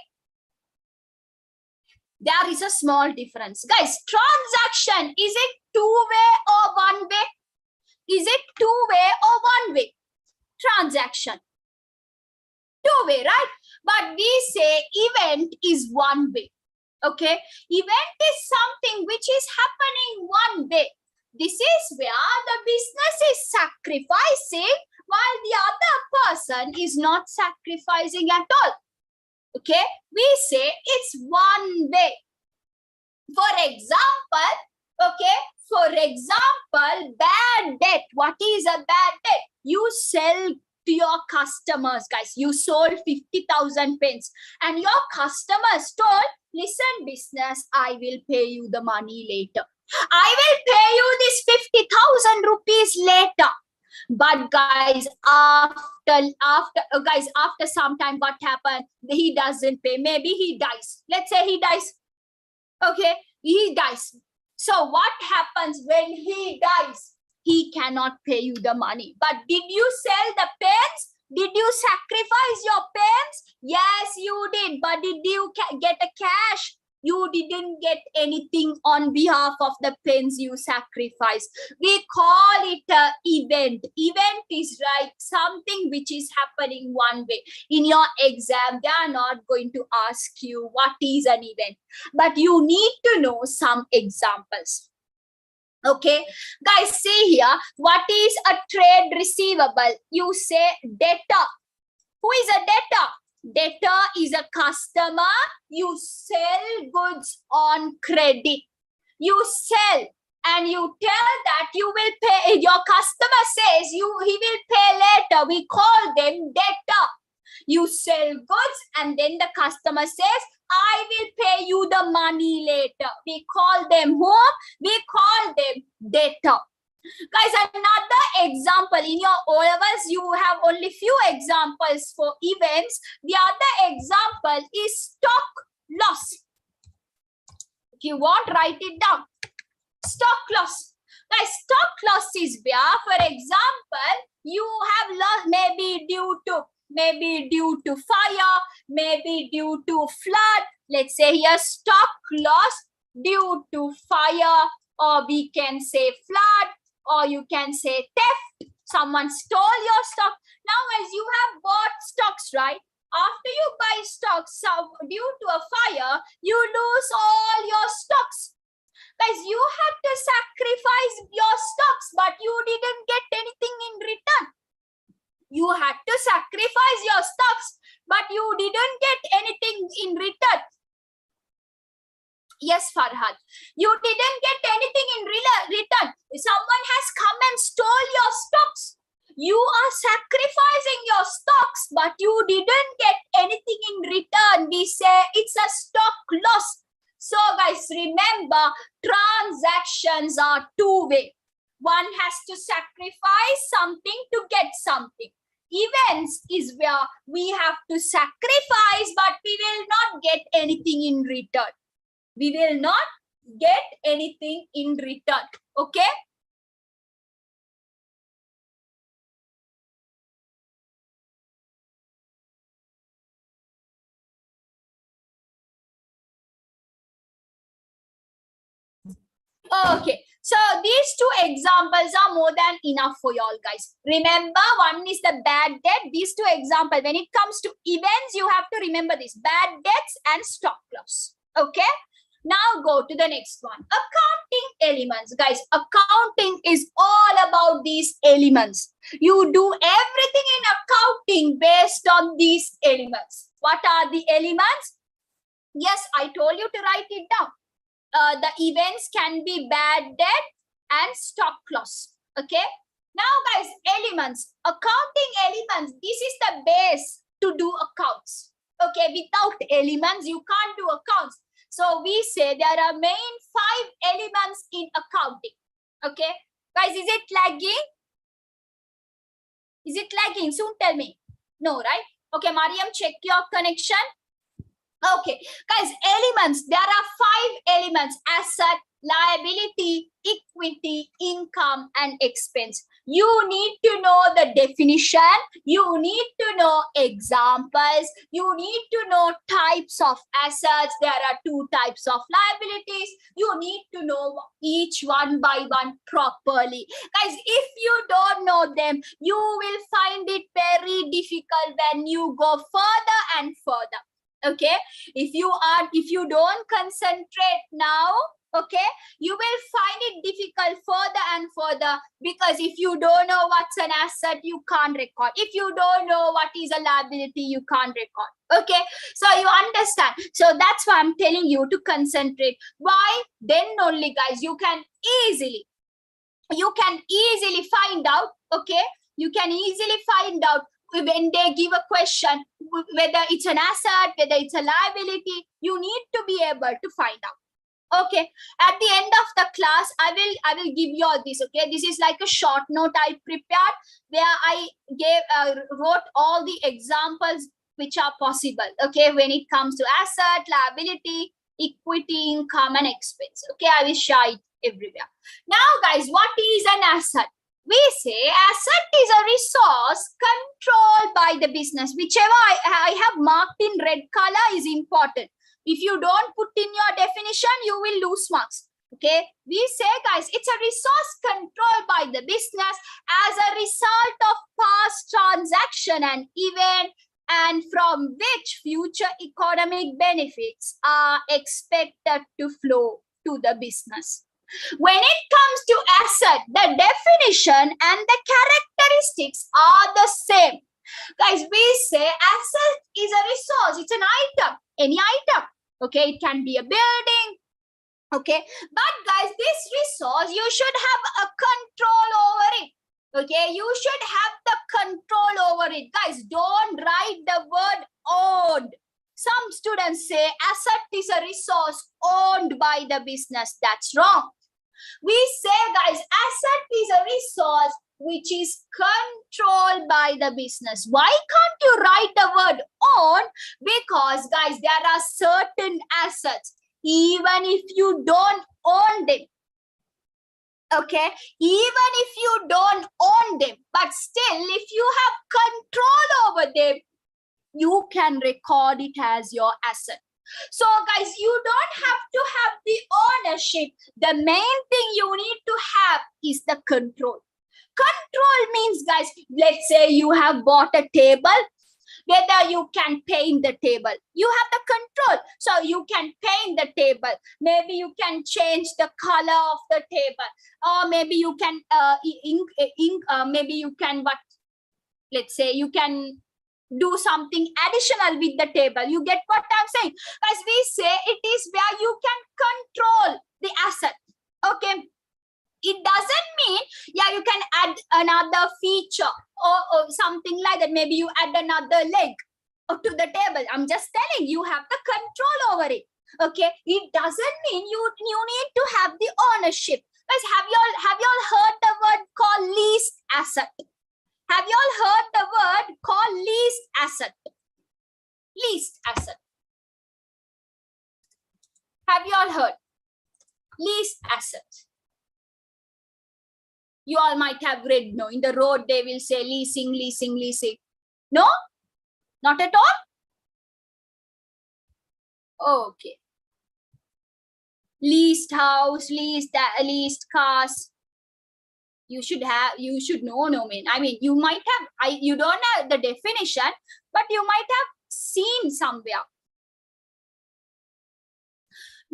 There is a small difference. Guys, transaction, is it two-way or one-way? Is it two-way or one-way? Transaction. Two-way, right? But we say event is one way. Okay? Event is something which is happening one way. This is where the business is sacrificing while the other person is not sacrificing at all. Okay? We say it's one way. For example, okay? For example, bad debt. What is a bad debt? You sell to your customers, guys. You sold 50,000 pens and your customers told, listen, business, I will pay you the money later. I will pay you this 50,000 rupees later. But guys, after some time, what happened? He doesn't pay. Maybe he dies. Let's say he dies. Okay, he dies. So what happens when he dies? He cannot pay you the money. But did you sell the pens? Did you sacrifice your pens? Yes, you did. But did you get a cash? You didn't get anything on behalf of the pens you sacrificed. We call it an event. Event is like something which is happening one way. In your exam, they are not going to ask you what is an event, but you need to know some examples. Okay, guys, see here, what is a trade receivable? You say debtor. Who is a debtor? Debtor is a customer. You sell goods on credit. You sell and you tell that you will pay. Your customer says he will pay later. We call them debtor. You sell goods and then the customer says, I will pay you the money later. We call them whom? We call them debtor. Guys, another example, in your O-levels, you have only few examples for events. The other example is stock loss. If you want, write it down. Stock loss. Guys, stock loss is where, for example, you have lost maybe due to fire, maybe due to flood. Let's say here stock loss due to fire, or we can say flood, or you can say theft. Someone stole your stock. Now, as you have bought stocks, right? After you buy stocks, so due to a fire, you lose all your stocks. Guys, you had to sacrifice your stocks, but you didn't get anything in return. You had to sacrifice your stocks, but you didn't get anything in return. Yes, Farhad. You didn't get anything in return. Someone has come and stole your stocks. You are sacrificing your stocks, but you didn't get anything in return. We say it's a stock loss. So, guys, remember, transactions are two-way. One has to sacrifice something to get something. Events is where we have to sacrifice, but we will not get anything in return. We will not get anything in return. Okay? Okay, so these two examples are more than enough for y'all, guys. Remember, one is the bad debt. These two examples, when it comes to events, you have to remember this: bad debts and stock loss. Okay, now go to the next one. Accounting elements. Guys, accounting is all about these elements. You do everything in accounting based on these elements. What are the elements? Yes, I told you to write it down. The events can be bad debt and stock loss. Okay. Now, guys, elements, accounting elements. This is the base to do accounts. Okay. Without elements, you can't do accounts. So we say there are main 5 elements in accounting. Okay. Guys, is it lagging? Is it lagging? Soon tell me. No, right? Okay, Mariam, check your connection. Okay, guys, elements. There are 5 elements: asset, liability, equity, income, and expense. You need to know the definition. You need to know examples. You need to know types of assets. There are 2 types of liabilities. You need to know each one by one properly. Guys, if you don't know them, you will find it very difficult when you go further and further. Okay, if you don't concentrate now, okay, you will find it difficult further and further, because if you don't know what's an asset, you can't record. If you don't know what is a liability, you can't record. Okay, so you understand. So that's why I'm telling you to concentrate. Why? Then only, guys, you can easily find out. Okay, you can easily find out when they give a question, whether it's an asset, whether it's a liability. You need to be able to find out. Okay, at the end of the class, I will give you all this. Okay, this is like a short note I prepared, where I wrote all the examples which are possible. Okay, when it comes to asset, liability, equity, income, and expense. Okay, I will share it everywhere. Now, guys, what is an asset? We say asset is a resource controlled by the business. Whichever I have marked in red color is important. If you don't put in your definition, you will lose marks. Okay, we say, guys, it's a resource controlled by the business as a result of past transaction and event, and from which future economic benefits are expected to flow to the business. When it comes to asset, the definition and the characteristics are the same. Guys, we say asset is a resource. It's an item, any item. Okay, it can be a building. Okay, but guys, this resource, you should have a control over it. Okay, you should have the control over it. Guys, don't write the word owned. Some students say asset is a resource owned by the business. That's wrong. We say, guys, asset is a resource which is controlled by the business. Why can't you write the word own? Because, guys, there are certain assets, even if you don't own them. Okay, even if you don't own them, but still, if you have control over them, you can record it as your asset. So, guys, you don't have to have the ownership. The main thing you need to have is the control. Control means, guys, let's say you have bought a table, whether you can paint the table. You have the control. So you can paint the table. Maybe you can change the color of the table. Or maybe you can maybe you can, what, let's say you can do something additional with the table. You get what I'm saying? As we say, it is where you can control the asset. Okay. It doesn't mean, yeah, you can add another feature or something like that. Maybe you add another leg to the table. I'm just telling you have the control over it. Okay. It doesn't mean you need to have the ownership. Guys, have you all heard the word called leased asset? Have you all heard the word called leased asset? Leased asset. Have you all heard? Leased asset. You all might have read, no, in the road they will say leasing, leasing, leasing. No? Not at all? Okay. Leased house, leased cars. You should know, I mean, you might have, you don't have the definition, but you might have seen somewhere.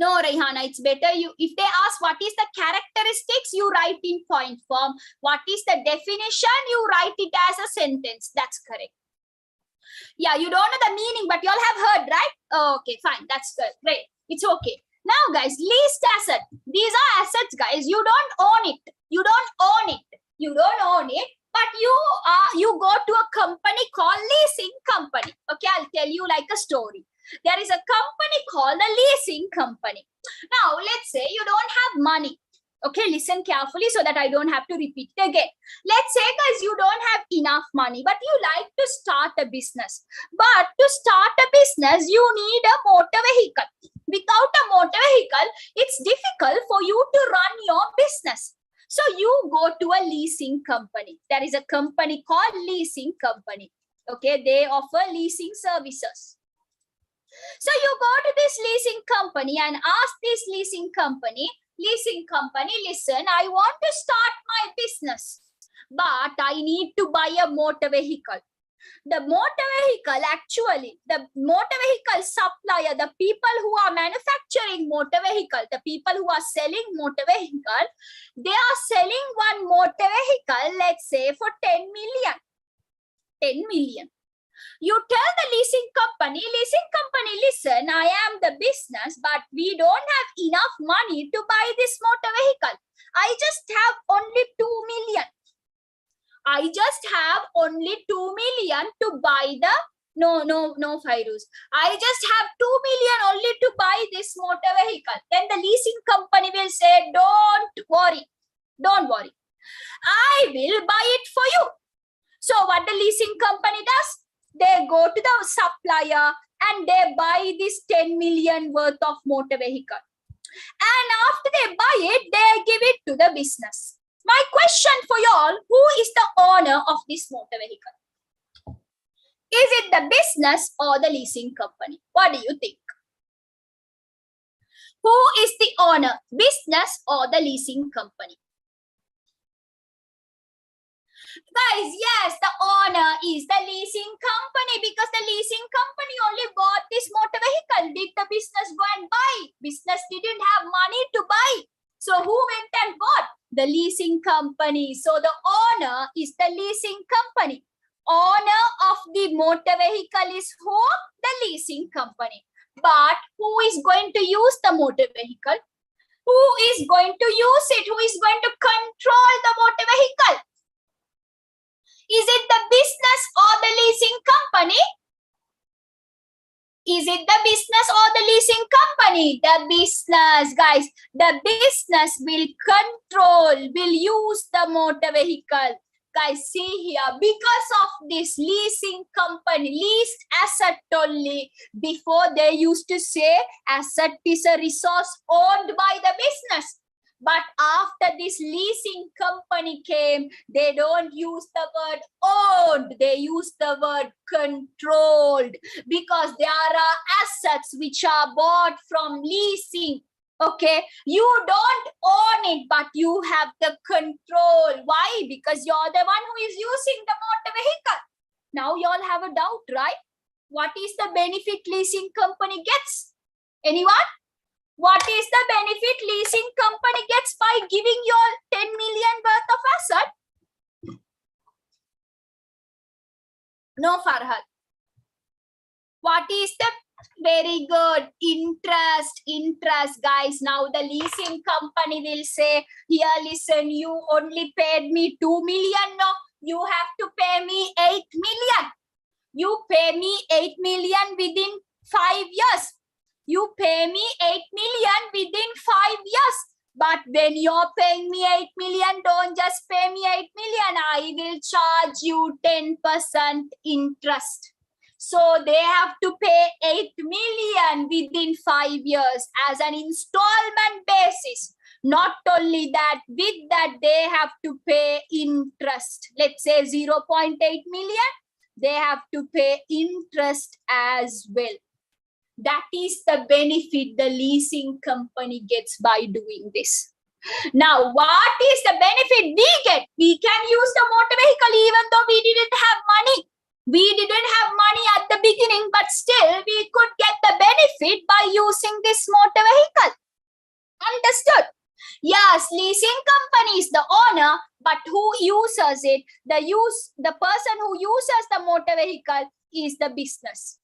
No, Rehana, it's better if they ask what is the characteristics, you write in point form. What is the definition, you write it as a sentence. That's correct. Yeah, you don't know the meaning, but you all have heard, right? Okay, fine. That's good. Great. It's okay. Now, guys, leased asset. These are assets, guys. You don't own it. You don't own it. You don't own it. But you go to a company called leasing company. Okay, I'll tell you like a story. There is a company called a leasing company. Now, let's say you don't have money. Okay, listen carefully so that I don't have to repeat it again. Let's say, guys, you don't have enough money, but you like to start a business. But to start a business, you need a motor vehicle. Without a motor vehicle, it's difficult for you to run your business. So you go to a leasing company. There is a company called leasing company. Okay, they offer leasing services. So you go to this leasing company and ask this leasing company, listen, I want to start my business, but I need to buy a motor vehicle. The motor vehicle, actually, the motor vehicle supplier, the people who are manufacturing motor vehicle, the people who are selling motor vehicle, they are selling one motor vehicle, let's say, for 10 million. 10 million. You tell the leasing company, listen, I am the business, but we don't have enough money to buy this motor vehicle. I just have only 2 million. I just have only 2 million to buy the, no, Fairuz. I just have 2 million only to buy this motor vehicle. Then the leasing company will say, don't worry. I will buy it for you. So what the leasing company does? They go to the supplier and they buy this 10 million worth of motor vehicle. And after they buy it, they give it to the business. My question for y'all, who is the owner of this motor vehicle? Is it the business or the leasing company? What do you think? Who is the owner, business or the leasing company? Guys, yes, the owner is the leasing company because the leasing company only bought this motor vehicle. Did the business go and buy? Business didn't have money to buy. So who went and bought? The leasing company. So the owner is the leasing company. Owner of the motor vehicle is who? The leasing company. But who is going to use the motor vehicle? Who is going to use it? Who is going to control the motor vehicle? Is it the business or the leasing company? Is it the business or the leasing company? The business, guys. The business will control, will use the motor vehicle. Guys, see here, because of this leasing company, leased asset only, before they used to say asset is a resource owned by the business. But after this leasing company came, they don't use the word owned, they use the word controlled, because there are assets which are bought from leasing. Okay, you don't own it, but you have the control. Why? Because you're the one who is using the motor vehicle. Now you all have a doubt, right? What is the benefit leasing company gets? Anyone? What is the benefit leasing company gets by giving you all 10 million worth of asset? No, Farhad. What is the very good interest, guys? Now the leasing company will say, here, listen, you only paid me 2 million. No, you have to pay me 8 million. You pay me 8 million within 5 years. You pay me 8 million within 5 years. But when you're paying me 8 million, don't just pay me 8 million. I will charge you 10% interest. So they have to pay 8 million within 5 years as an installment basis. Not only that, with that, they have to pay interest. Let's say 0.8 million. They have to pay interest as well. That is the benefit the leasing company gets by doing this. Now, what is the benefit we get? We can use the motor vehicle even though we didn't have money. We didn't have money at the beginning, but still we could get the benefit by using this motor vehicle. Understood? Yes, leasing company is the owner, but who uses it? The person who uses the motor vehicle is the business.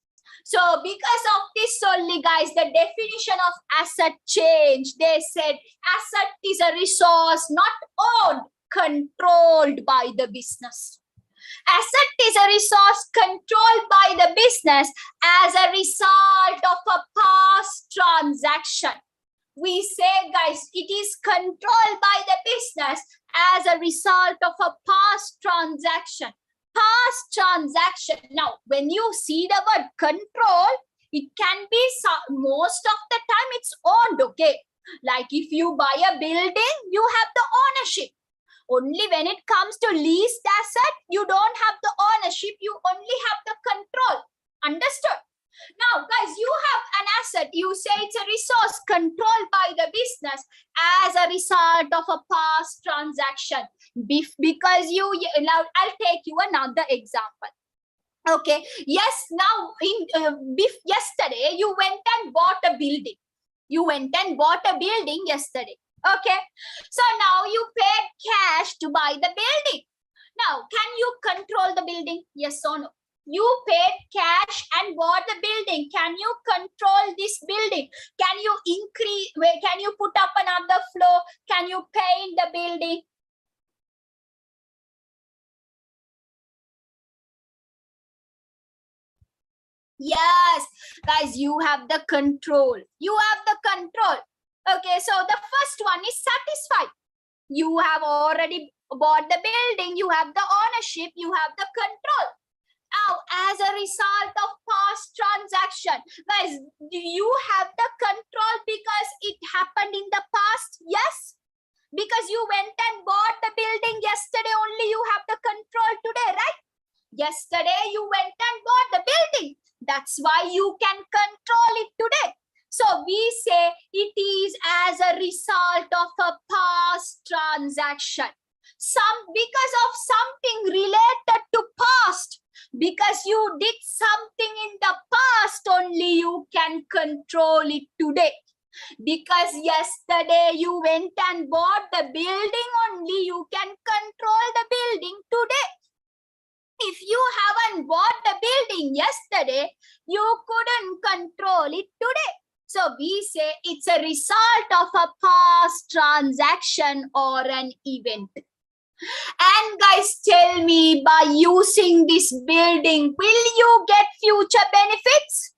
So because of this only, guys, the definition of asset changed. They said asset is a resource not owned, controlled by the business. Asset is a resource controlled by the business as a result of a past transaction. We say, guys, it is controlled by the business as a result of a past transaction. Past transaction. Now, when you see the word control, it can be most of the time it's owned, okay? Like if you buy a building, you have the ownership. Only when it comes to leased asset, you don't have the ownership, you only have the control. Understood? Now, guys, you have an asset. You say it's a resource controlled by the business as a result of a past transaction. Because now I'll take you another example. Okay. Yes. Now, yesterday you went and bought a building. You went and bought a building yesterday. Okay. So now you paid cash to buy the building. Now, can you control the building? Yes or no? You paid cash and bought the building. Can you control this building? Can you increase? Can you put up another floor? Can you paint the building? Yes, guys, you have the control. You have the control. Okay, so the first one is satisfied. You have already bought the building. You have the ownership. You have the control. Now, as a result of past transaction, guys, do you have the control because it happened in the past? Yes. Because you went and bought the building yesterday, only you have the control today, right? Yesterday you went and bought the building. That's why you can control it today. So we say it is as a result of a past transaction. Because of something related to past. Because you did something in the past, only you can control it today. Because yesterday you went and bought the building, only you can control the building today. If you haven't bought the building yesterday, you couldn't control it today. So we say it's a result of a past transaction or an event. And guys, tell me, by using this building, will you get future benefits?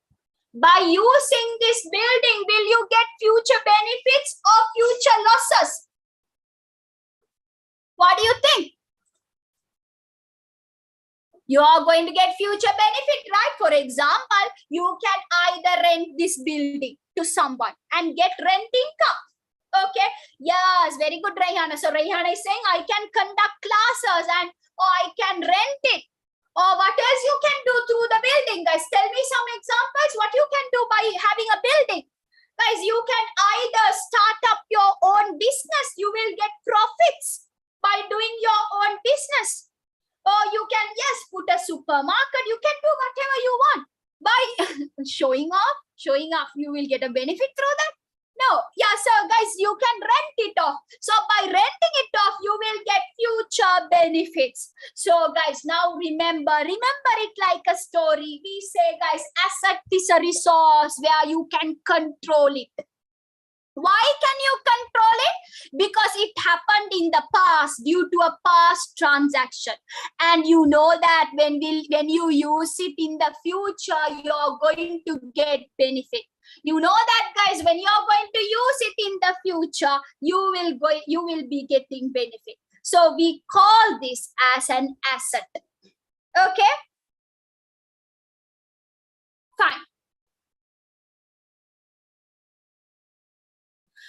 By using this building, will you get future benefits or future losses? What do you think? You are going to get future benefit, right? For example, you can either rent this building to someone and get rent income. Okay, yes, very good, Rayhana. So Rayhana is saying, I can conduct classes and or I can rent it. Or what else you can do through the building? Guys, tell me some examples what you can do by having a building. Guys, you can either start up your own business. You will get profits by doing your own business. Or you can, yes, put a supermarket. You can do whatever you want. By showing off, you will get a benefit through that. No, yeah, so guys, you can rent it off. So by renting it off, you will get future benefits. So guys, now remember it like a story. We say, guys, asset is a resource where you can control it. Why can you control it? Because it happened in the past due to a past transaction. And you know that when you use it in the future, you're going to get benefit. You know that, guys, when you're going to use it in the future, you will be getting benefit. So we call this as an asset. Okay? Fine.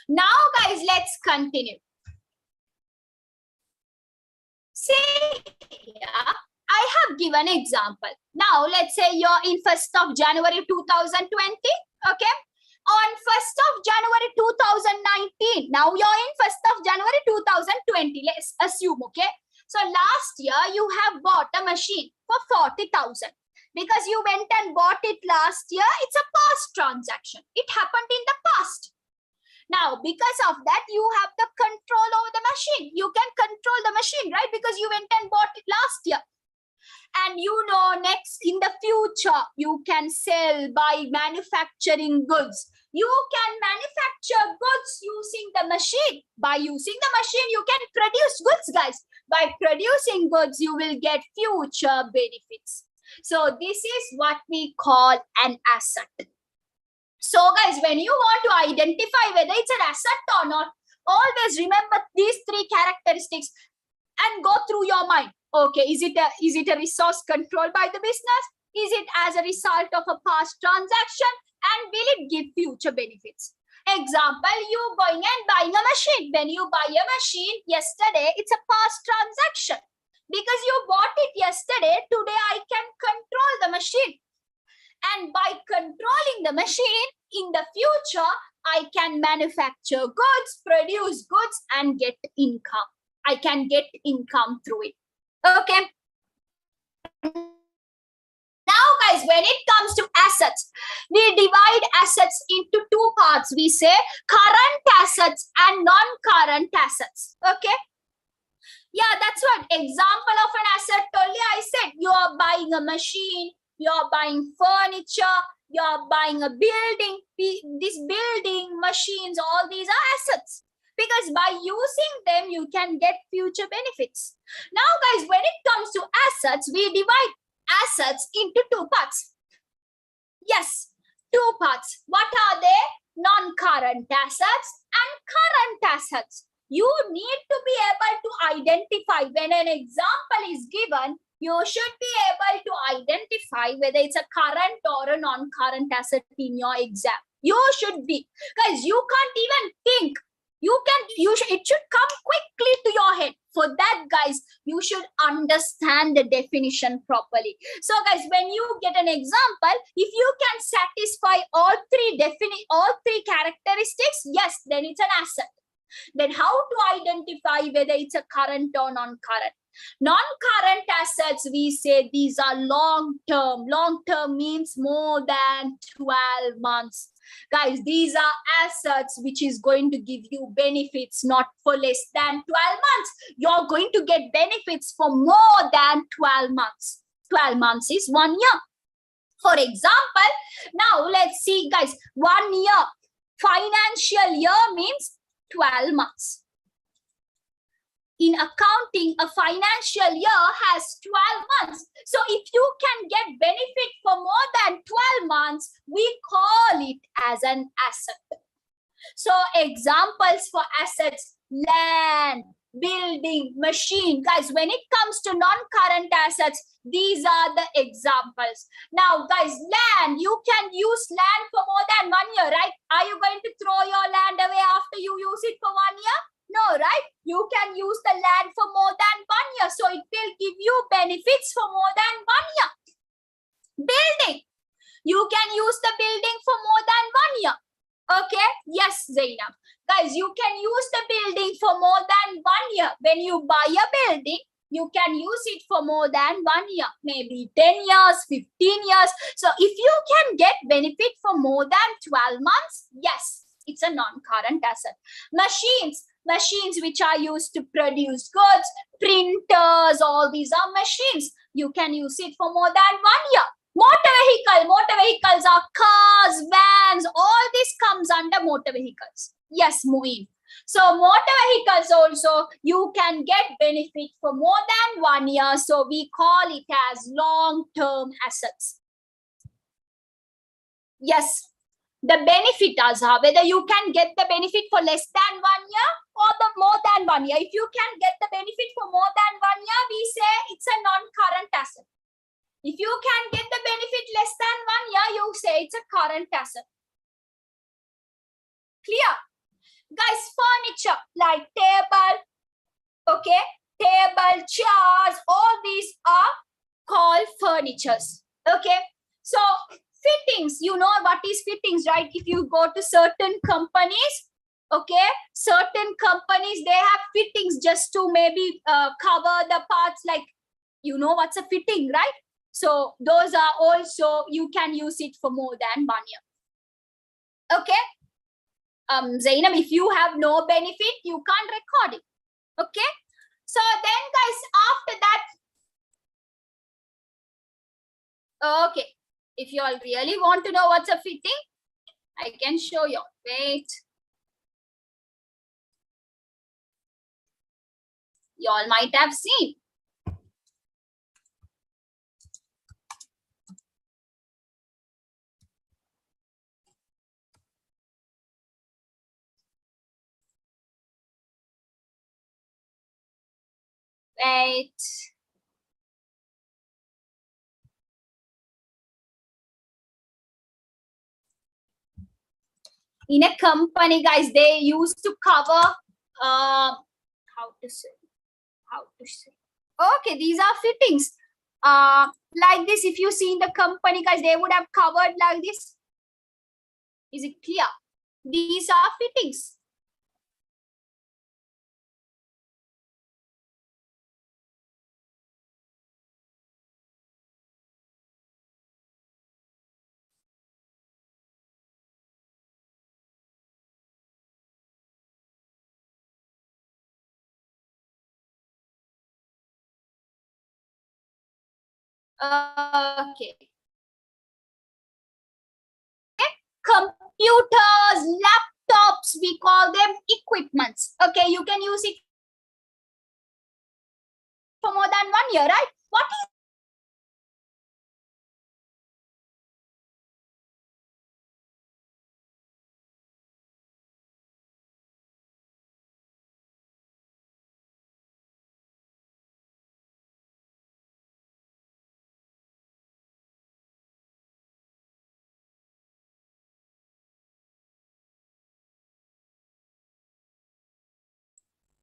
Now, guys, let's continue. See here, I have given example. Now, let's say you're in 1st of January 2020. Okay. On 1st of January 2019. Now you're in 1st of January 2020. Let's assume, okay. So last year you have bought a machine for 40,000. Because you went and bought it last year, it's a past transaction. It happened in the past. Now, because of that, you have the control over the machine. You can control the machine, right? Because you went and bought it last year. And you know, next in the future, you can sell by manufacturing goods. You can manufacture goods using the machine. By using the machine, you can produce goods, guys. By producing goods, you will get future benefits. So this is what we call an asset. So guys, when you want to identify whether it's an asset or not, always remember these 3 characteristics and go through your mind. Okay, is it a resource controlled by the business? Is it as a result of a past transaction? And will it give future benefits? Example, you going and buying a machine. When you buy a machine yesterday, it's a past transaction. Because you bought it yesterday, today I can control the machine. And by controlling the machine, in the future, I can manufacture goods, produce goods, and get income. I can get income through it. Okay. Now, guys, when it comes to assets, we divide assets into 2 parts. We say current assets and non-current assets. Okay. Yeah, that's what. Example of an asset, earlier I said, you are buying a machine, you are buying furniture, you are buying a building. This building, machines, all these are assets. Because by using them, you can get future benefits. Now, guys, when it comes to assets, we divide assets into 2 parts. Yes, 2 parts. What are they? Non-current assets and current assets. You need to be able to identify when an example is given. You should be able to identify whether it's a current or a non-current asset in your exam. You should be. Guys, you can't even think It should come quickly to your head. For that, guys, you should understand the definition properly. So guys, when you get an example, if you can satisfy all three characteristics, yes, then it's an asset. Then how to identify whether it's a current or non-current? Non-current assets, we say these are long-term. Long-term means more than 12 months. Guys, these are assets which is going to give you benefits not for less than 12 months. You're going to get benefits for more than 12 months. 12 months is 1 year. For example, now let's see, guys, 1 year. Financial year means 12 months. In accounting, a financial year has 12 months. So if you can get benefit for more than 12 months, we call it as an asset. So examples for assets: land, building, machine. Guys, when it comes to non-current assets, these are the examples. Now, guys, land, you can use land for more than 1 year, right? Are you going to throw your land away after you use it for 1 year? No, right? You can use the land for more than 1 year. So it will give you benefits for more than 1 year. Building. You can use the building for more than 1 year. Okay? Yes, Zainab. Guys, you can use the building for more than 1 year. When you buy a building, you can use it for more than 1 year. Maybe 10 years, 15 years. So if you can get benefit for more than 12 months, yes, it's a non-current asset. Machines which are used to produce goods, printers, all these are machines. You can use it for more than 1 year. Motor vehicles are cars, vans, all this comes under motor vehicles. Yes, Muin. So motor vehicles also, you can get benefit for more than 1 year. So we call it as long-term assets. Yes. The benefit, Azhar, whether you can get the benefit for less than 1 year or the more than 1 year. If you can get the benefit for more than 1 year, we say it's a non-current asset. If you can get the benefit less than 1 year, you say it's a current asset. Clear? Guys, furniture like table, okay, table, chairs, all these are called furnitures. Okay, so fittings, you know what is fittings, right? If you go to certain companies, okay, certain companies, they have fittings just to maybe cover the parts, like, you know what's a fitting, right? So those are also, you can use it for more than 1 year. Okay. Zainab, if you have no benefit, you can't record it. Okay. So then, guys, after that, okay, if you all really want to know what's a fitting, I can show you. Wait. You all might have seen. Wait. In a company, guys, they used to cover, how to say. Okay, these are fittings. Like this, if you see in the company, guys, they would have covered like this. Is it clear? These are fittings. Okay. Computers, laptops, we call them equipments. Okay, you can use it for more than 1 year, right? What is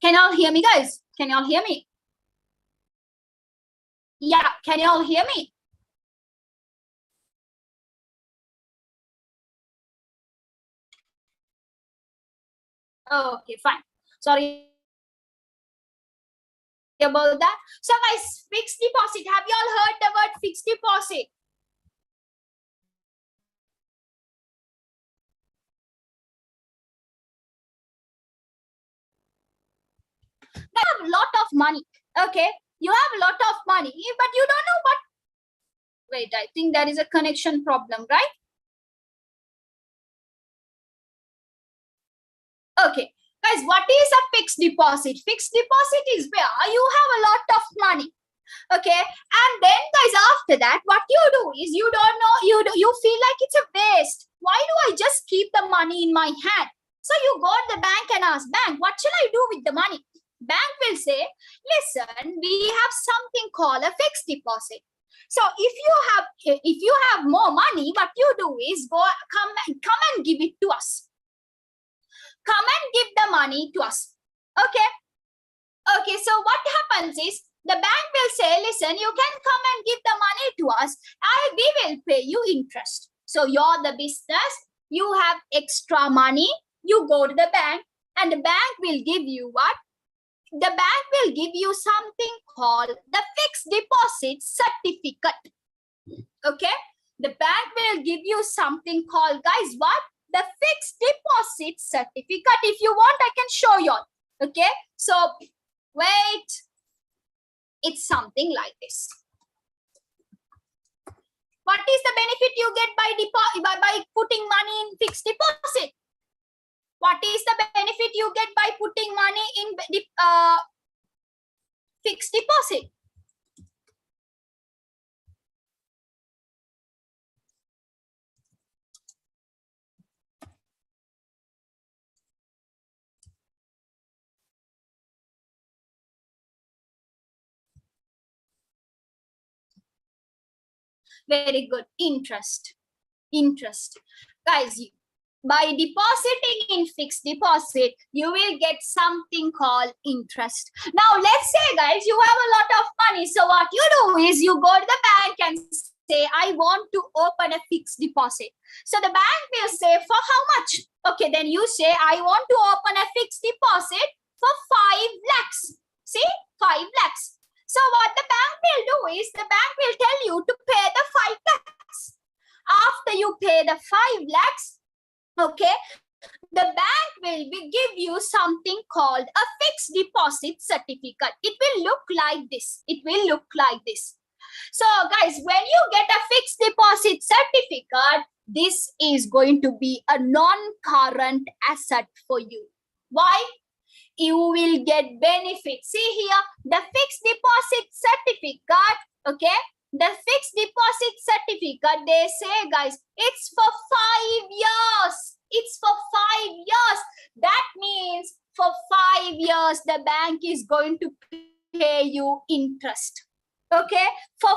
Can you all hear me, guys? Can you all hear me? Yeah, can you all hear me? Okay, fine. Sorry about that. So guys, fixed deposit. Have you all heard the word fixed deposit? You have a lot of money. Okay, you have a lot of money, but you don't know what. Wait, I think there is a connection problem, right? Okay, guys, what is a fixed deposit? Fixed deposit is where you have a lot of money. Okay, and then guys, after that, what you do is you don't know, you feel like it's a waste. Why do I just keep the money in my hand? So you go to the bank and ask, bank, what shall I do with the money? Bank will say, listen, we have something called a fixed deposit. So if you have more money, what you do is come and give it to us. Come and give the money to us. Okay. Okay, so what happens is the bank will say, listen, you can come and give the money to us. We will pay you interest. So you're the business, you have extra money, you go to the bank, and the bank will give you what? The bank will give you something called the fixed deposit certificate. Okay, the bank will give you something called, guys, what? The fixed deposit certificate. If you want, I can show you. Okay, so wait, it's something like this. What is the benefit you get by putting money in fixed deposit? What is the benefit you get by putting money in fixed deposit? Very good. Interest. Guys, by depositing in fixed deposit, you will get something called interest. Now, let's say, guys, you have a lot of money. So what you do is you go to the bank and say, I want to open a fixed deposit. So the bank will say, for how much? Okay, then you say, I want to open a fixed deposit for 5 lakhs. See, 5 lakhs. So what the bank will do is the bank will tell you to pay the 5 lakhs. After you pay the 5 lakhs, okay, the bank will give you something called a fixed deposit certificate. It will look like this. It will look like this. So guys, when you get a fixed deposit certificate, this is going to be a non-current asset for you. Why? You will get benefits. See here, the fixed deposit certificate, okay? The fixed deposit certificate, they say, guys, it's for 5 years. It's for 5 years. That means for 5 years, the bank is going to pay you interest. Okay? For 5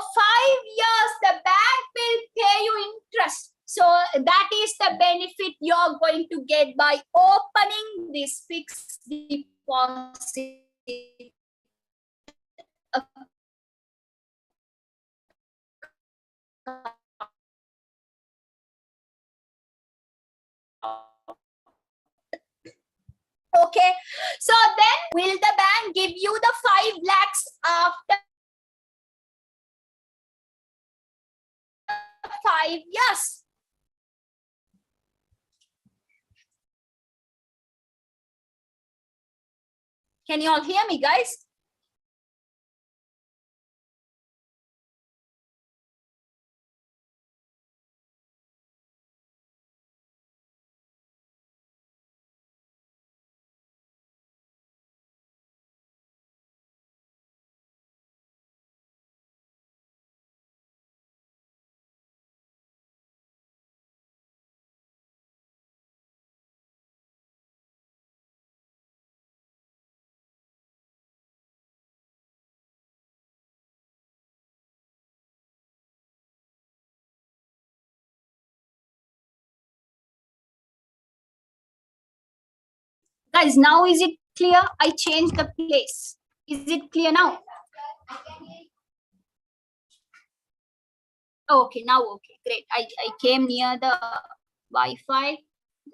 years, the bank will pay you interest. So that is the benefit you're going to get by opening this fixed deposit. Okay, so then will the bank give you the 5 lakhs after 5 years? Can you all hear me, guys? Guys, now is it clear? I changed the place. Is it clear now? Okay, now okay, great. I came near the Wi-Fi.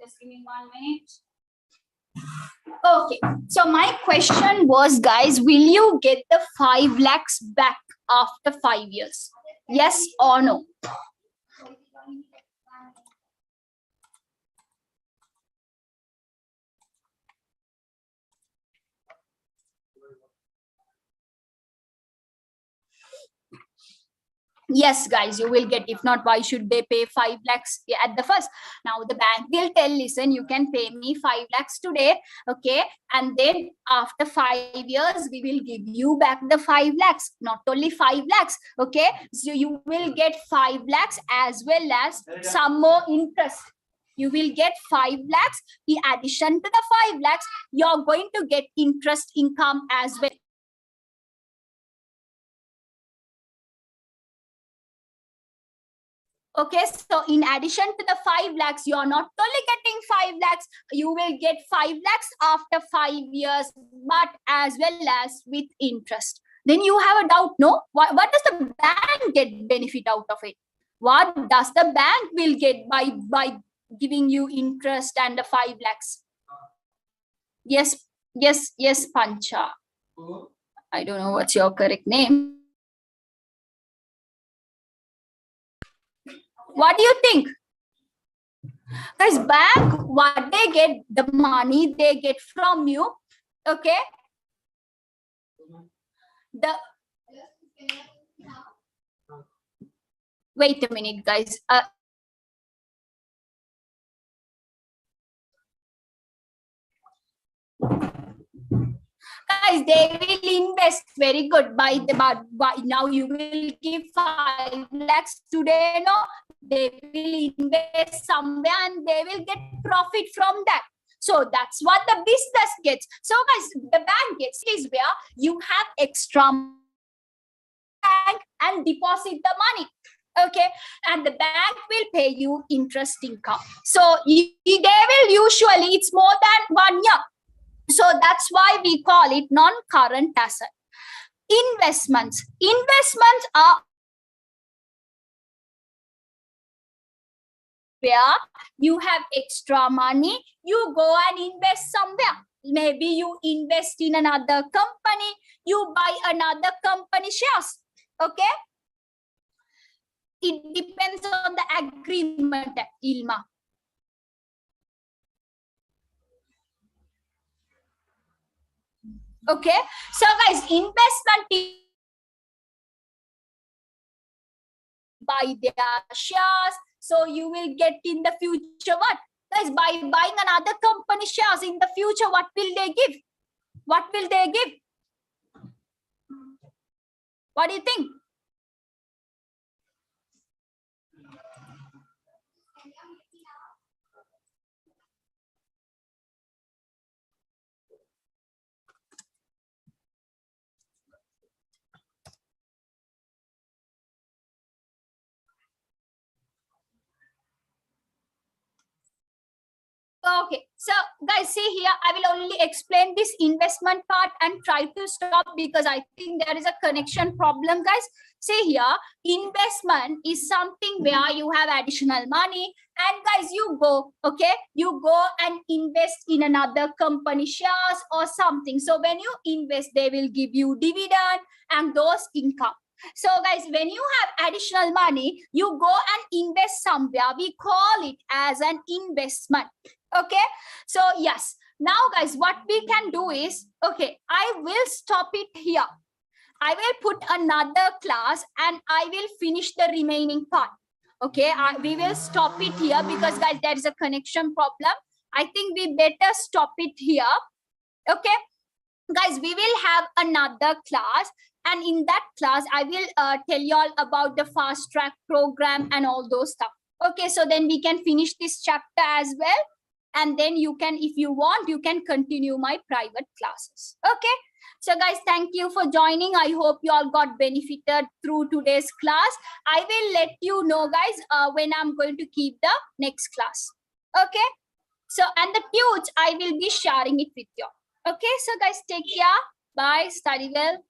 Just give me 1 minute. Okay, so my question was, guys, will you get the 5 lakhs back after 5 years? Yes or no? Yes, guys, you will get. If not, why should they pay 5 lakhs at the first? Now the bank will tell, listen, you can pay me 5 lakhs today, okay, and then after 5 years we will give you back the 5 lakhs. Not only 5 lakhs, okay, so you will get 5 lakhs as well as some more interest. You will get 5 lakhs. In addition to the 5 lakhs, you're going to get interest income as well. Okay, so in addition to the 5 lakhs, you are not only getting 5 lakhs, you will get 5 lakhs after 5 years, but as well as with interest. Then you have a doubt, no? What does the bank get benefit out of it? What does the bank will get by giving you interest and the 5 lakhs? Yes, Pancha. I don't know what's your correct name. What do you think? Guys, bank, what they get, the money they get from you, okay? Wait a minute, guys. Guys, they will invest very good by now you will give 5 lakhs today, no? They will invest somewhere and they will get profit from that. So that's what the business gets. So guys, the bank gets is where you have extra bank and deposit the money. Okay, and the bank will pay you interest income. So they will usually, it's more than 1 year. So that's why we call it non-current asset. Investments are where you have extra money, you go and invest somewhere. Maybe you invest in another company, you buy another company shares. Okay, it depends on the agreement, Ilma. Okay, so guys, investment buy their shares, so you will get in the future what? Guys, by buying another company shares in the future, what will they give? What will they give? What do you think? Okay, so guys, see here, I will only explain this investment part and try to stop because I think there is a connection problem, guys. See here, investment is something where you have additional money and guys, you go, okay, you go and invest in another company shares or something. So when you invest, they will give you dividend and those income. So guys, when you have additional money, you go and invest somewhere. We call it as an investment. Okay, so yes, now guys, what we can do is, okay, I will stop it here. I will put another class and I will finish the remaining part. Okay, we will stop it here because guys, there is a connection problem. I think we better stop it here. Okay, guys, we will have another class and in that class I will tell you all about the fast track program and all those stuff. Okay, so then we can finish this chapter as well, and then you can, if you want, you can continue my private classes. Okay, so guys, thank you for joining. I hope you all got benefited through today's class. I will let you know, guys, when I'm going to keep the next class. Okay, so and the tunes I will be sharing it with you. Okay, so guys, take care. Bye. Study well.